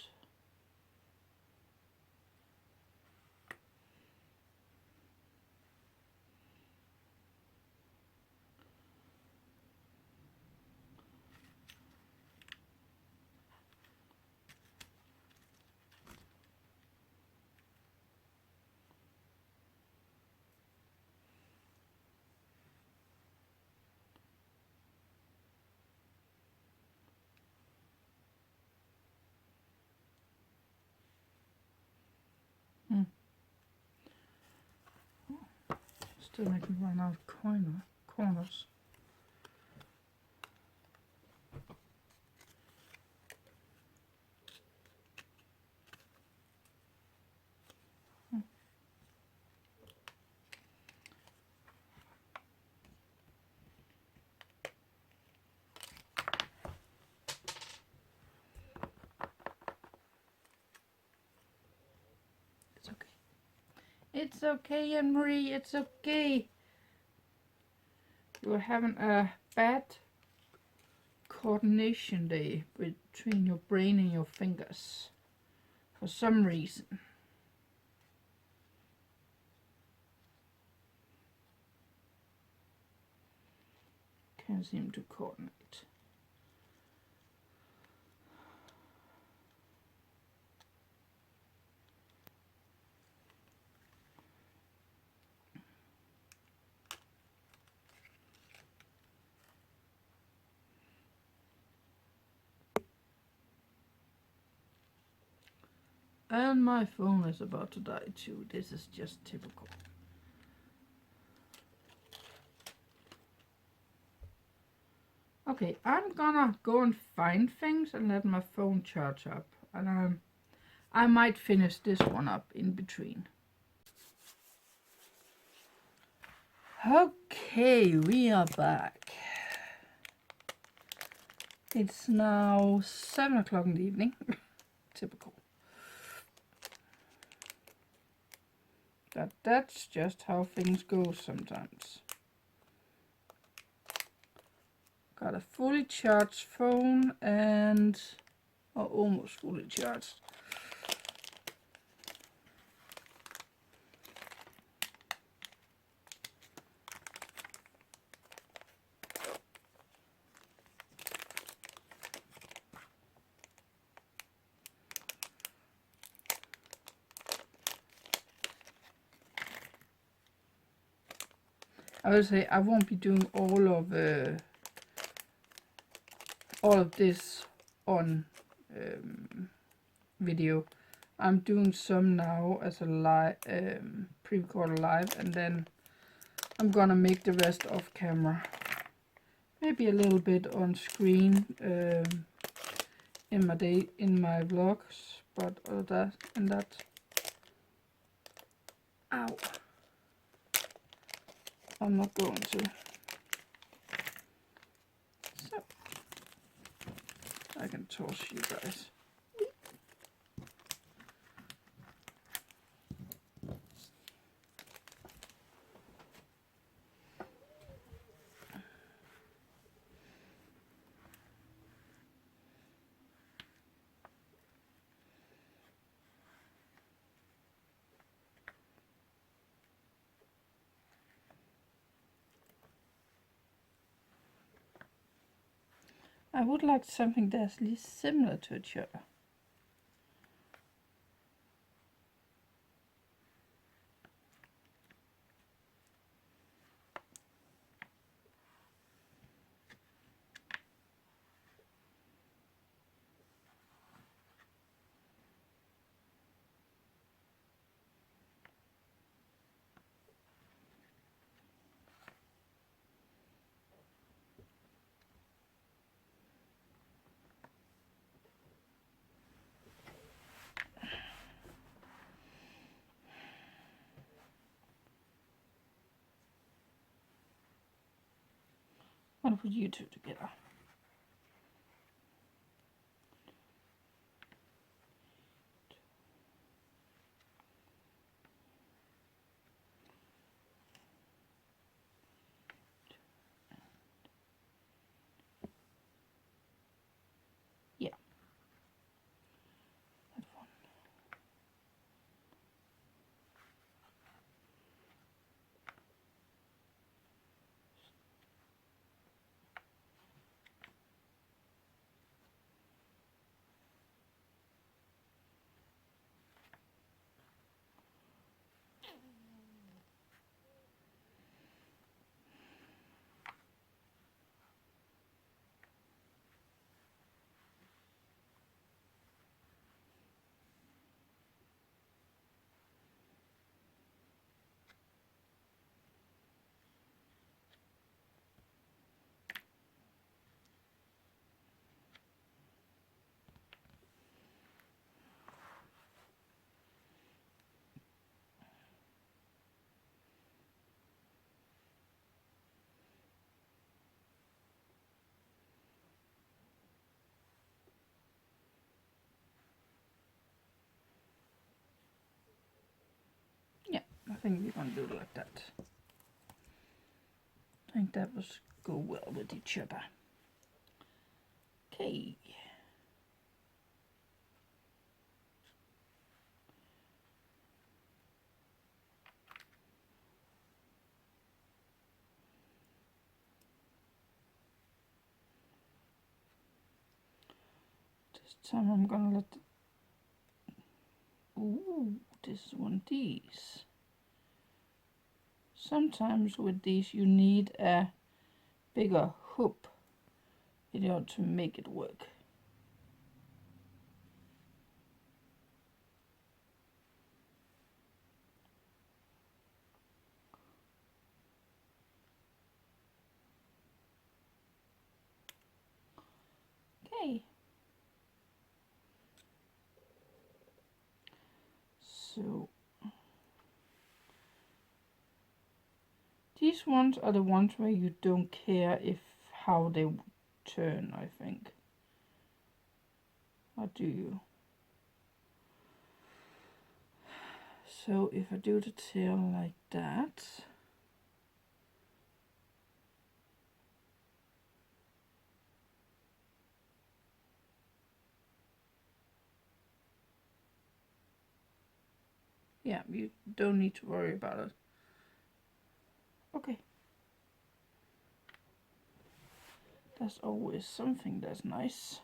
Speaker 1: Still making run out of corners. It's okay. It's okay, Anne-Marie, it's okay. You're having a bad coordination day between your brain and your fingers for some reason. Can't seem to coordinate. And my phone is about to die too. This is just typical. Okay, I'm gonna go and find things and let my phone charge up. And I might finish this one up in between. Okay, we are back. It's now 7 o'clock in the evening. Typical. That's just how things go sometimes. Got a fully charged phone and almost fully charged. I would say I won't be doing all of this on video. I'm doing some now as a live pre-recorded live, and then I'm gonna make the rest off camera. Maybe a little bit on screen in my vlogs, but other than that, ow, I'm not going to. So I can toss you guys. I would like something that's at least similar to each other. I'll put you two together. think we're gonna do it like that. I think that would go well with each other. Okay. This time I'm gonna let ooh, this is one of these. Sometimes with these you need a bigger hoop in order to make it work. Okay. So these ones are the ones where you don't care if how they turn, I think. Or do you? So if I do the tail like that, yeah, you don't need to worry about it. Okay. That's always something that's nice.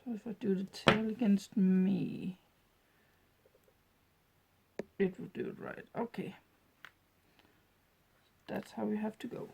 Speaker 1: So if I do the tail against me, it will do it right. Okay. That's how we have to go.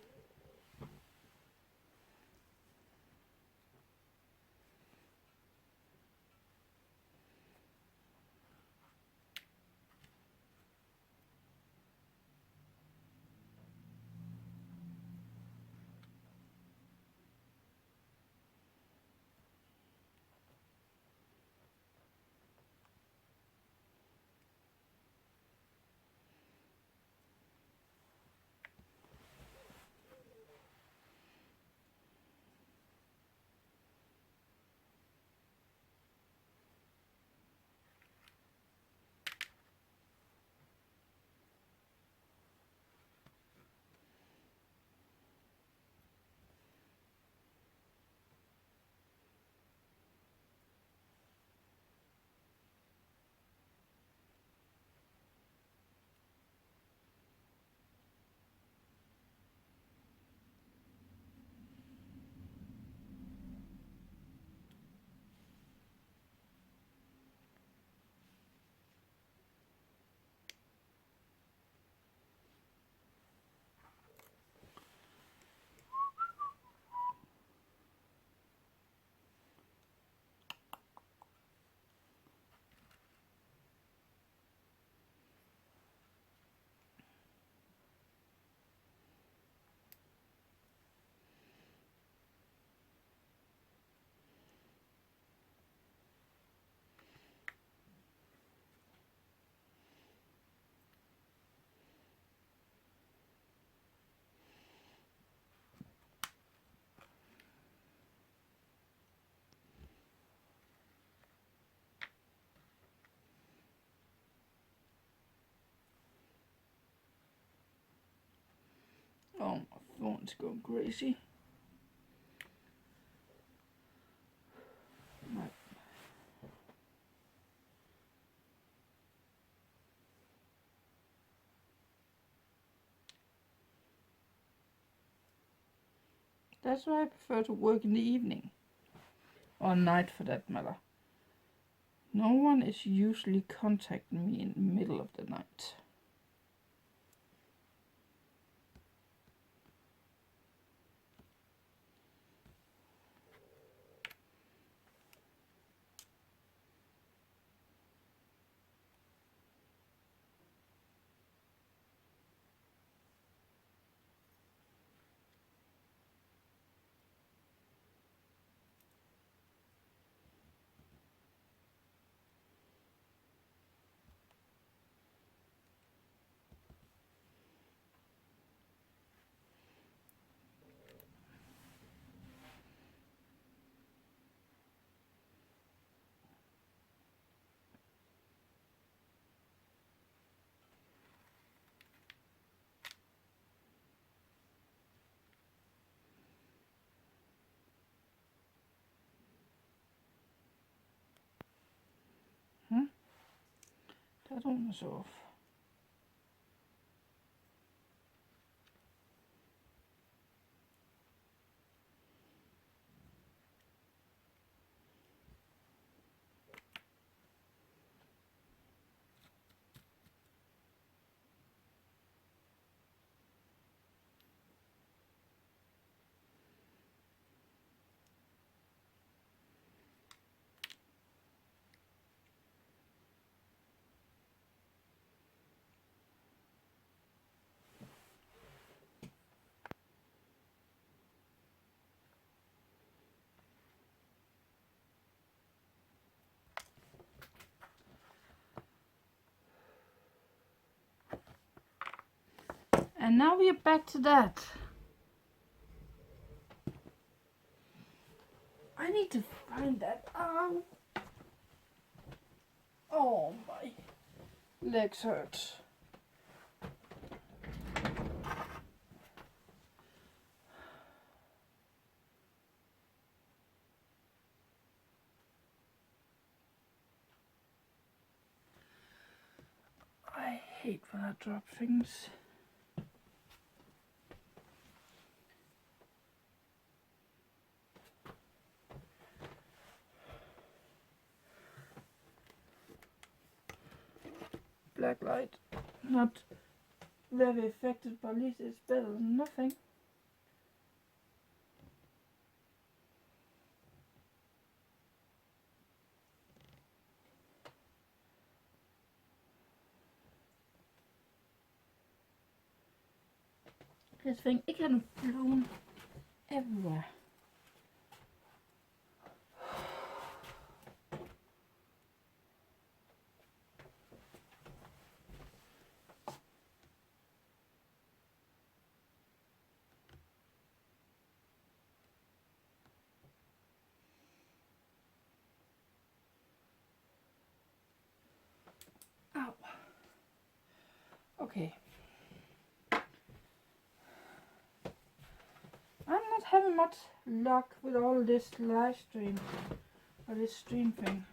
Speaker 1: Oh, my phone's going crazy. Right. That's why I prefer to work in the evening. Or night for that matter. No one is usually contacting me in the middle of the night. kartoner så off. And now we are back to that. I need to find that out. Oh, my legs hurt. I hate when I drop things. Black light, not very effective, but at least it's better than nothing. This thing, it can have blown everywhere. Ow. Okay. I'm not having much luck with all this live stream or this stream thing.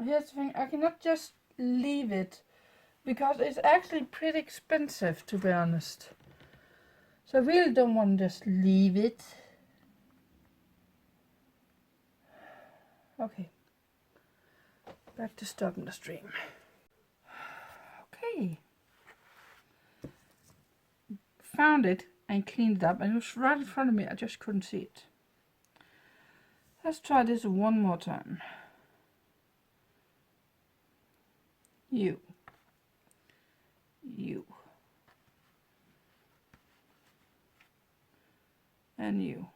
Speaker 1: Here's the thing, I cannot just leave it because it's actually pretty expensive, to be honest. So I really don't want to just leave it. Okay, back to stopping the stream. Okay, found it and cleaned it up, and it was right in front of me. I just couldn't see it. Let's try this one more time. You. And you.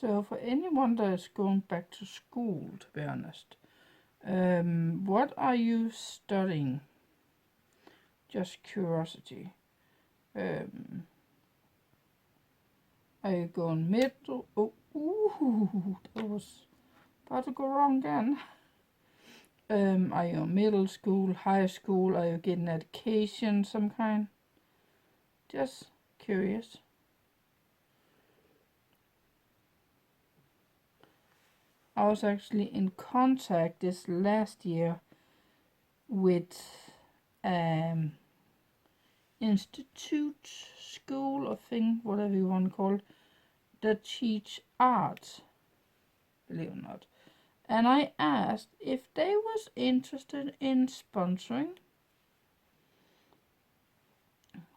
Speaker 1: So for anyone that is going back to school, to be honest, what are you studying? Just curiosity. Are you going middle? Oh, ooh, that was about to go wrong again. Are you in middle school, high school? Are you getting education some kind? Just curious. I was actually in contact this last year with institute, school or thing, whatever you want to call it, that teach art, believe it or not. And I asked if they was interested in sponsoring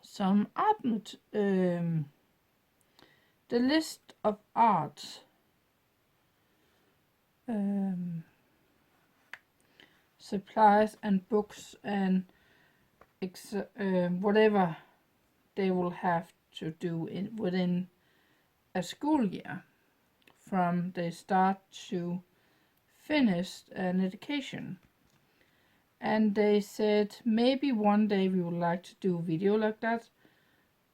Speaker 1: some art, the list of art supplies and books and whatever they will have to do within a school year, from the start to finish an education. And they said maybe one day we would like to do a video like that,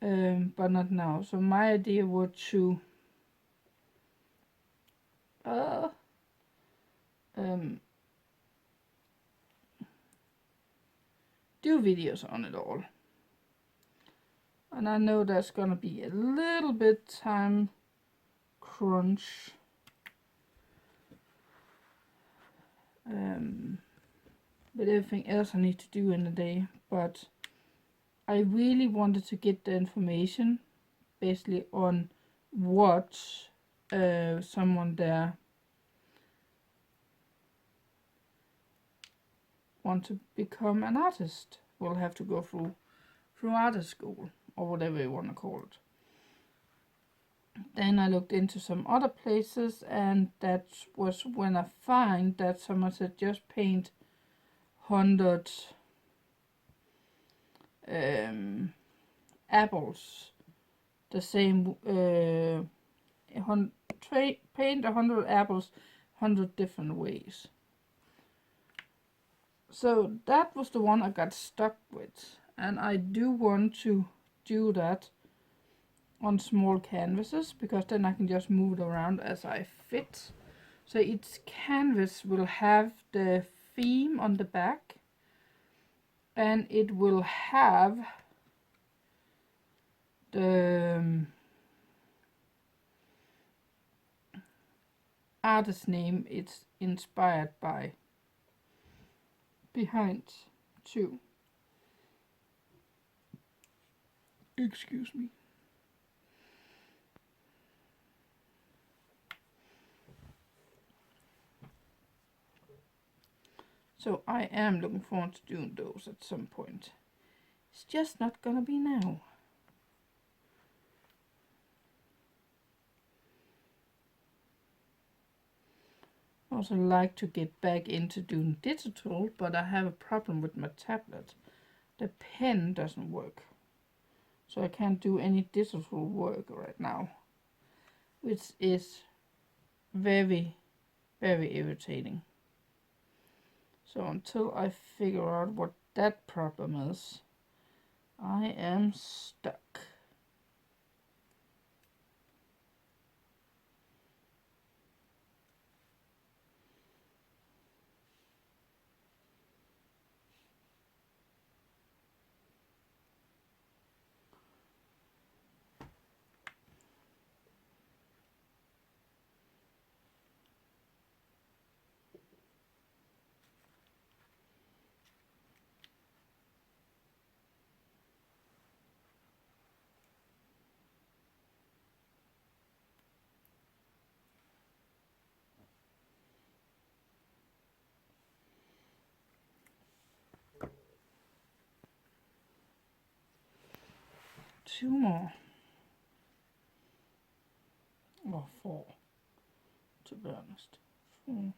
Speaker 1: but not now. So my idea was to do videos on it all. And I know that's gonna be a little bit time crunch. With everything else I need to do in the day, but I really wanted to get the information basically on what someone there want to become an artist will have to go through artist school or whatever you want to call it. Then I looked into some other places, and that was when I find that someone said just paint 100 apples the same, paint 100 apples 100 different ways. So that was the one I got stuck with, and I do want to do that on small canvases, because then I can just move it around as I fit. So each canvas will have the theme on the back, and it will have the artist name it's inspired by behind too. Excuse me. So I am looking forward to doing those at some point. It's just not gonna be now. I also like to get back into doing digital, but I have a problem with my tablet. The pen doesn't work, so I can't do any digital work right now, which is very, very irritating. So until I figure out what that problem is, I am stuck. Two more. Or four, to be honest. 4.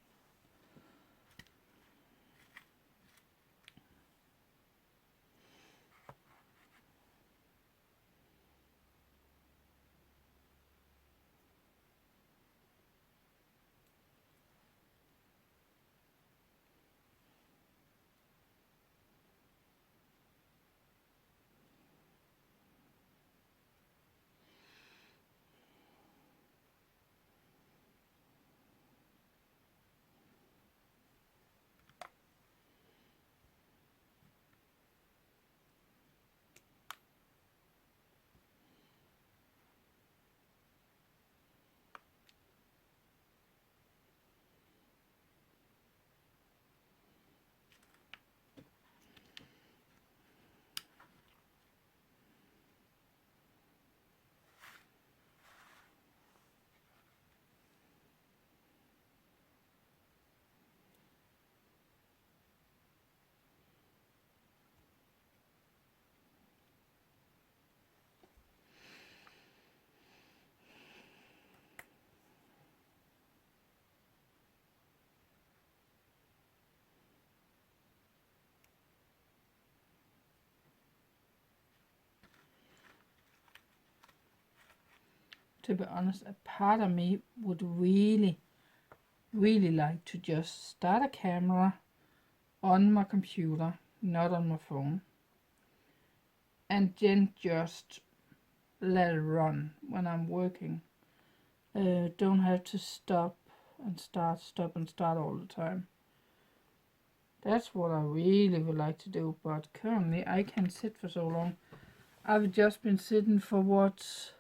Speaker 1: to be honest, a part of me would really like to just start a camera on my computer, not on my phone, and then just let it run when I'm working. Don't have to stop and start all the time. That's what I really would like to do, but currently I can't sit for so long. I've just been sitting for what,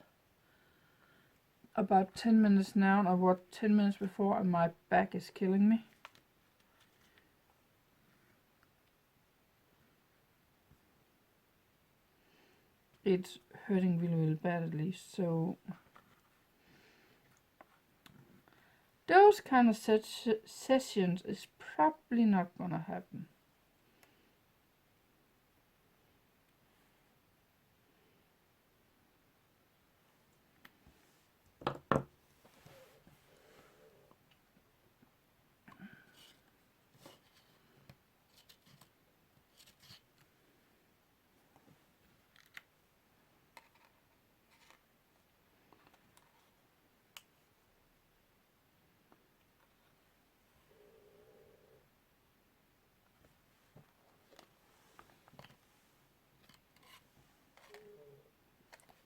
Speaker 1: about 10 minutes now, or what, 10 minutes before, and my back is killing me. It's hurting really bad at least, so those kind of sessions is probably not gonna happen.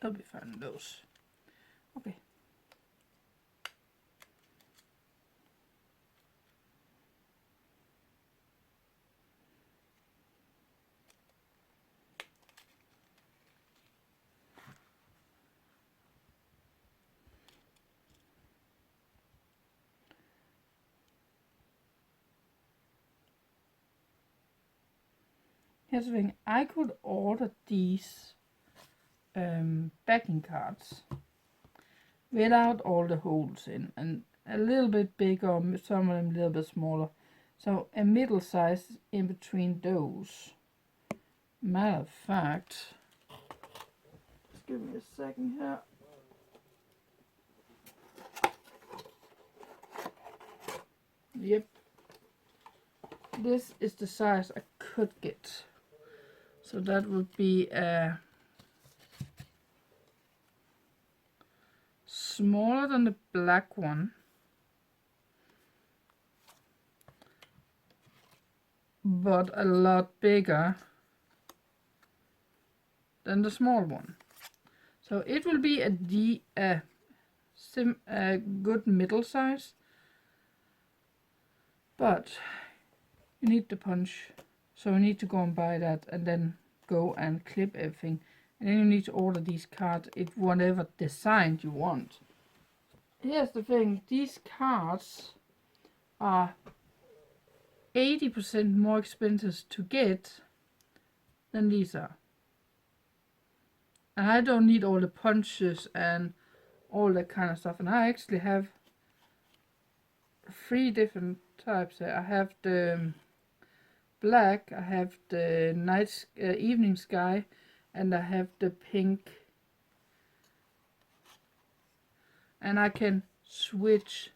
Speaker 1: I'll be fine with those. Okay. Here's the thing, I could order these backing cards without all the holes in, and a little bit bigger, some of them a little bit smaller. So a middle size in between those. Matter of fact, just give me a second here. Yep. This is the size I could get. So that would be smaller than the black one, but a lot bigger than the small one. So it will be a good middle size, but you need the punch, so you need to go and buy that and then go and clip everything, and then you need to order these cards in whatever design you want. Here's the thing, these cards are 80% more expensive to get than these are. And I don't need all the punches and all that kind of stuff. And I actually have 3 different types here. I have the black, I have the night evening sky, and I have the pink. And I can switch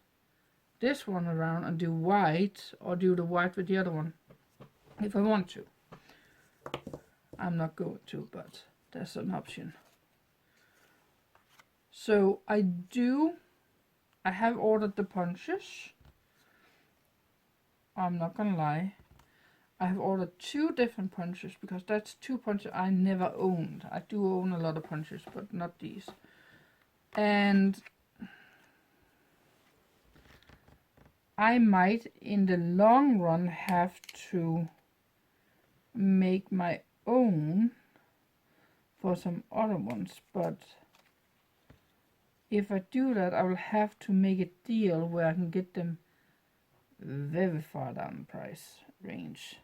Speaker 1: this one around and do white, or do the white with the other one if I want to. I'm not going to, but that's an option. So I have ordered the punches. I'm not gonna lie, I have ordered 2 different punches, because that's 2 punches I never owned. I do own a lot of punches, but not these. And I might in the long run have to make my own for some other ones, but if I do that, I will have to make a deal where I can get them very far down the price range.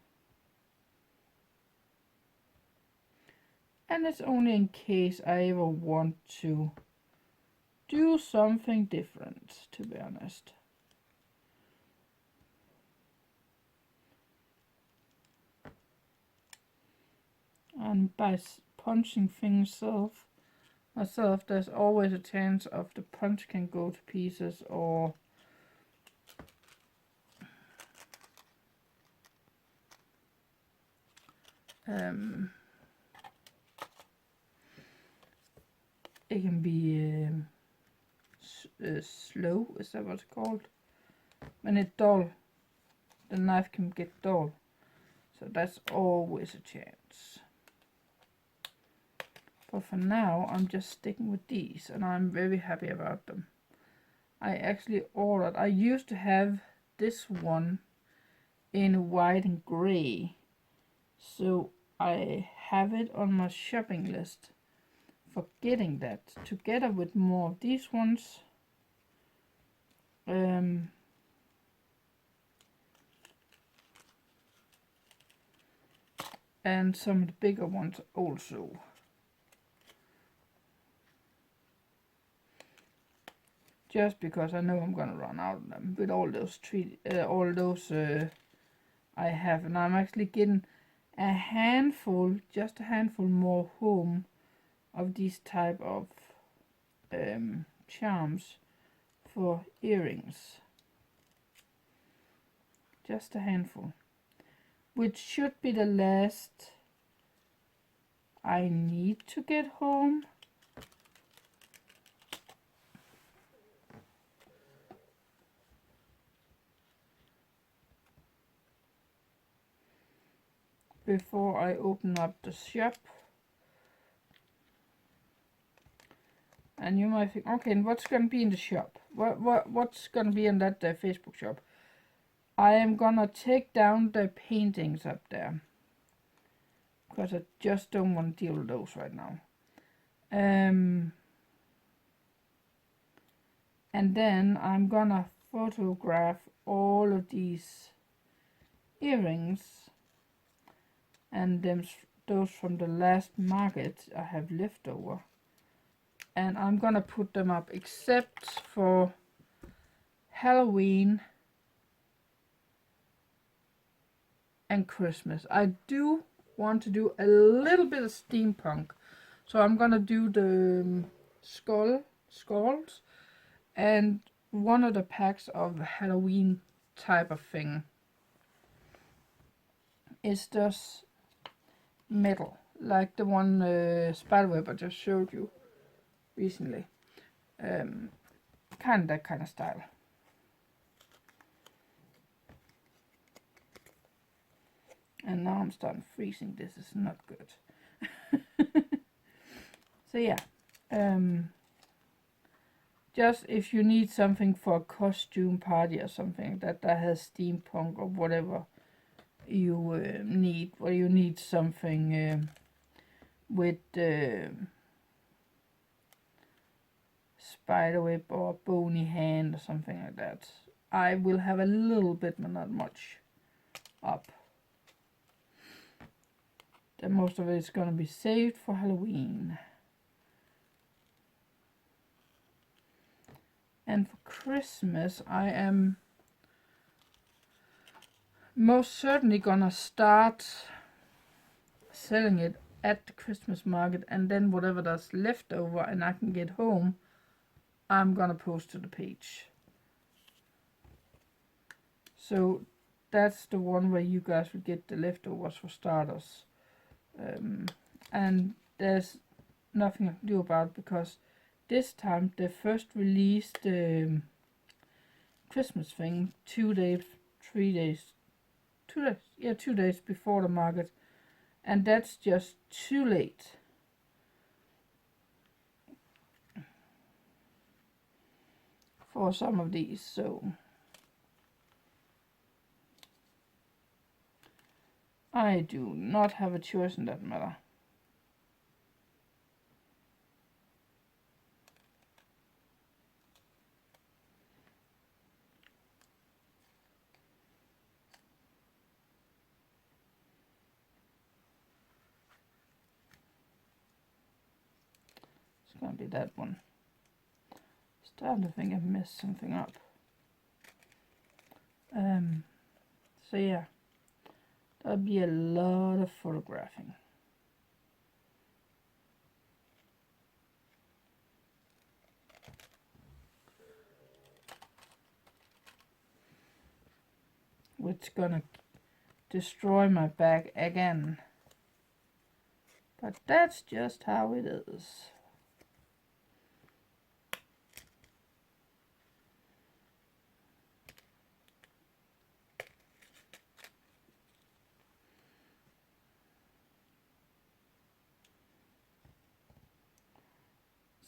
Speaker 1: And it's only in case I ever want to do something different, to be honest. And by punching things myself, there's always a chance of the punch can go to pieces, or it can be slow, is that what's called? When it's dull, the knife can get dull. So that's always a chance. But for now, I'm just sticking with these, and I'm very happy about them. I actually ordered, I used to have this one in white and gray. So I have it on my shopping list for getting that, together with more of these ones. And some of the bigger ones also. Just because I know I'm gonna run out of them with all those I have, and I'm actually getting a handful, just a handful more home of these type of charms for earrings. Just a handful, which should be the last I need to get home. Before I open up the shop. And you might think, okay, and what's going to be in the shop? What's going to be in that Facebook shop? I am going to take down the paintings up there, because I just don't want to deal with those right now. And then I'm going to photograph all of these earrings and those from the last market I have left over. And I'm gonna put them up, except for Halloween and Christmas. I do want to do a little bit of steampunk, so I'm gonna do the skulls and one of the packs of Halloween type of thing is just metal, like the one spiderweb I just showed you recently. Kind of that kind of style. And now I'm starting freezing. This is not good. So yeah, just if you need something for a costume party or something that has steampunk or whatever you need, or you need something with spiderweb or bony hand or something like that, I will have a little bit, but not much, up. Then most of it is going to be saved for Halloween. And for Christmas, I am most certainly gonna start selling it at the Christmas market, and then whatever that's left over and I can get home, I'm gonna post to the page. So that's the one where you guys will get the leftovers for starters. And there's nothing I can do about it, because this time they first released the Christmas thing 2 days, 3 days, 2 days, yeah, 2 days before the market, and that's just too late. For some of these, so I do not have a choice in that matter. It's gonna be that one. Starting to think I messed something up. So yeah, that'll be a lot of photographing. Which is gonna destroy my bag again. But that's just how it is.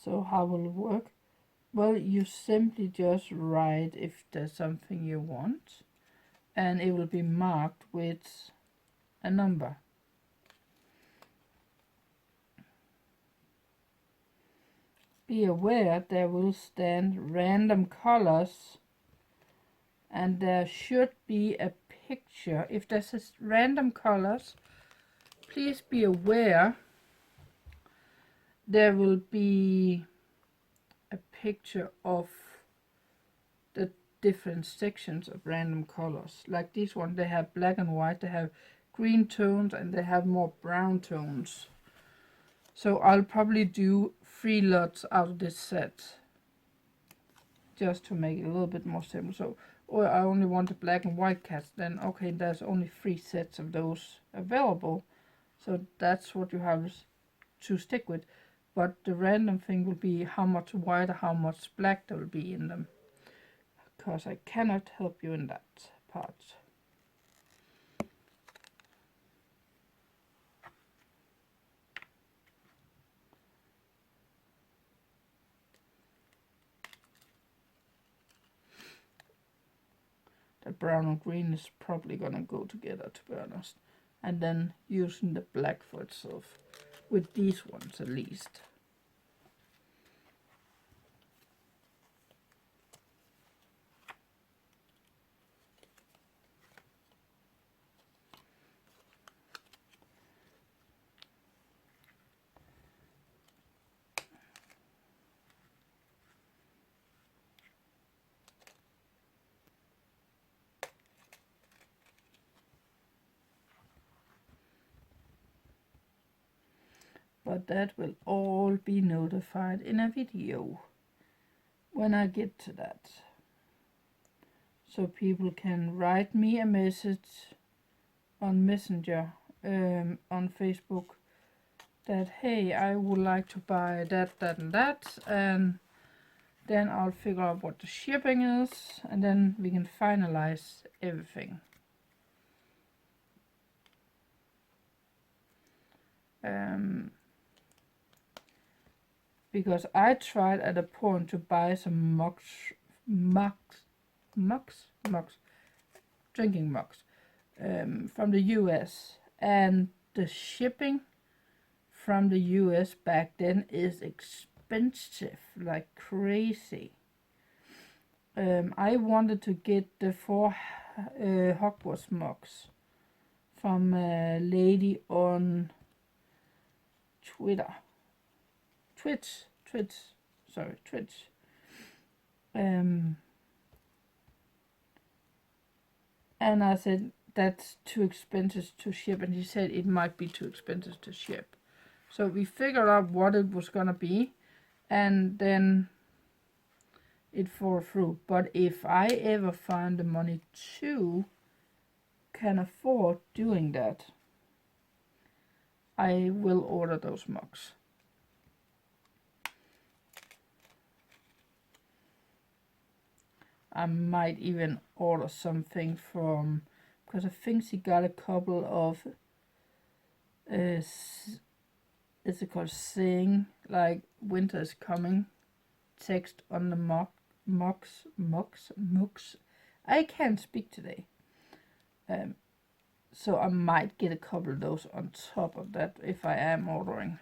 Speaker 1: So how will it work? Well, you simply just write if there's something you want, and it will be marked with a number. Be aware there will stand random colors, and there should be a picture. If there's random colors, please be aware there will be a picture of the different sections of random colors. Like this one, they have black and white, they have green tones, and they have more brown tones. So I'll probably do 3 lots out of this set, just to make it a little bit more simple. So, or I only want the black and white cats, then okay, there's only 3 sets of those available. So that's what you have to stick with. But the random thing will be how much white or how much black there will be in them, because I cannot help you in that part. The brown and green is probably gonna go together, to be honest. And then using the black for itself, with these ones at least. But that will all be notified in a video when I get to that. So people can write me a message on Messenger, on Facebook, that hey, I would like to buy that, that and that, and then I'll figure out what the shipping is, and then we can finalize everything. Because I tried at a point to buy some drinking mugs from the US, and the shipping from the US back then is expensive like crazy. I wanted to get the 4 Hogwarts mugs from a lady on Twitch. And I said, that's too expensive to ship, and he said it might be too expensive to ship. So we figured out what it was gonna be, and then it fell through. But if I ever find the money to can afford doing that, I will order those mugs. I might even order something from, because I think she got a couple of, is it called saying, like winter is coming, text on the mugs. I can't speak today. So I might get a couple of those on top of that if I am ordering.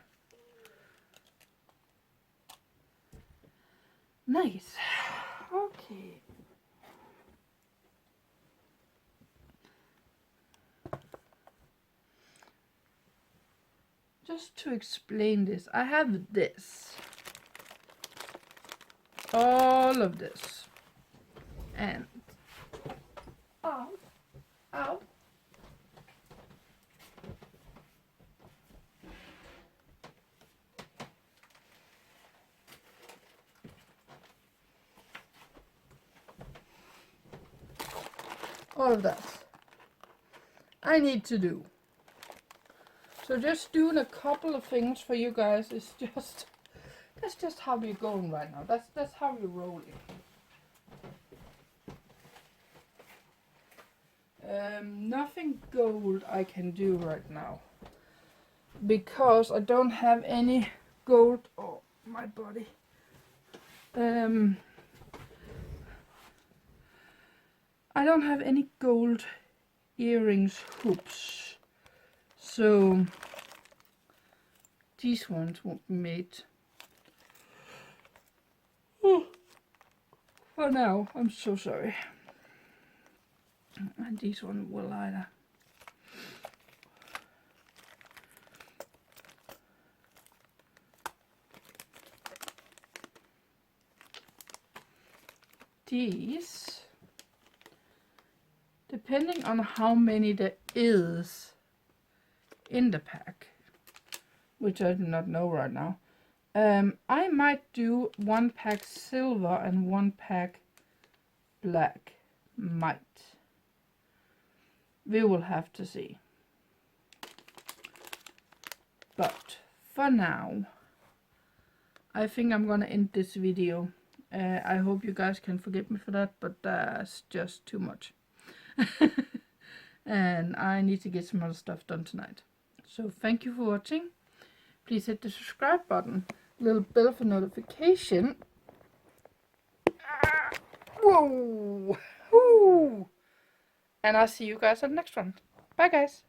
Speaker 1: Nice. Okay. Just to explain this, I have this. All of this. And ow. All of that I need to do. So just doing a couple of things for you guys is just, that's just how we're going right now. That's how we're rolling. Nothing gold I can do right now, because I don't have any gold. Oh, my body. I don't have any gold earrings hoops, so these ones won't be made. Oh, for now, I'm so sorry. And these ones will either. These, depending on how many there is in the pack, which I do not know right now, I might do one pack silver and one pack black. Might. We will have to see. But for now, I think I'm gonna end this video. I hope you guys can forgive me for that, but that's just too much. And I need to get some other stuff done tonight. So thank you for watching. Please hit the subscribe button, little bell for notification. Whoa! Woo! And I'll see you guys on the next one. Bye guys!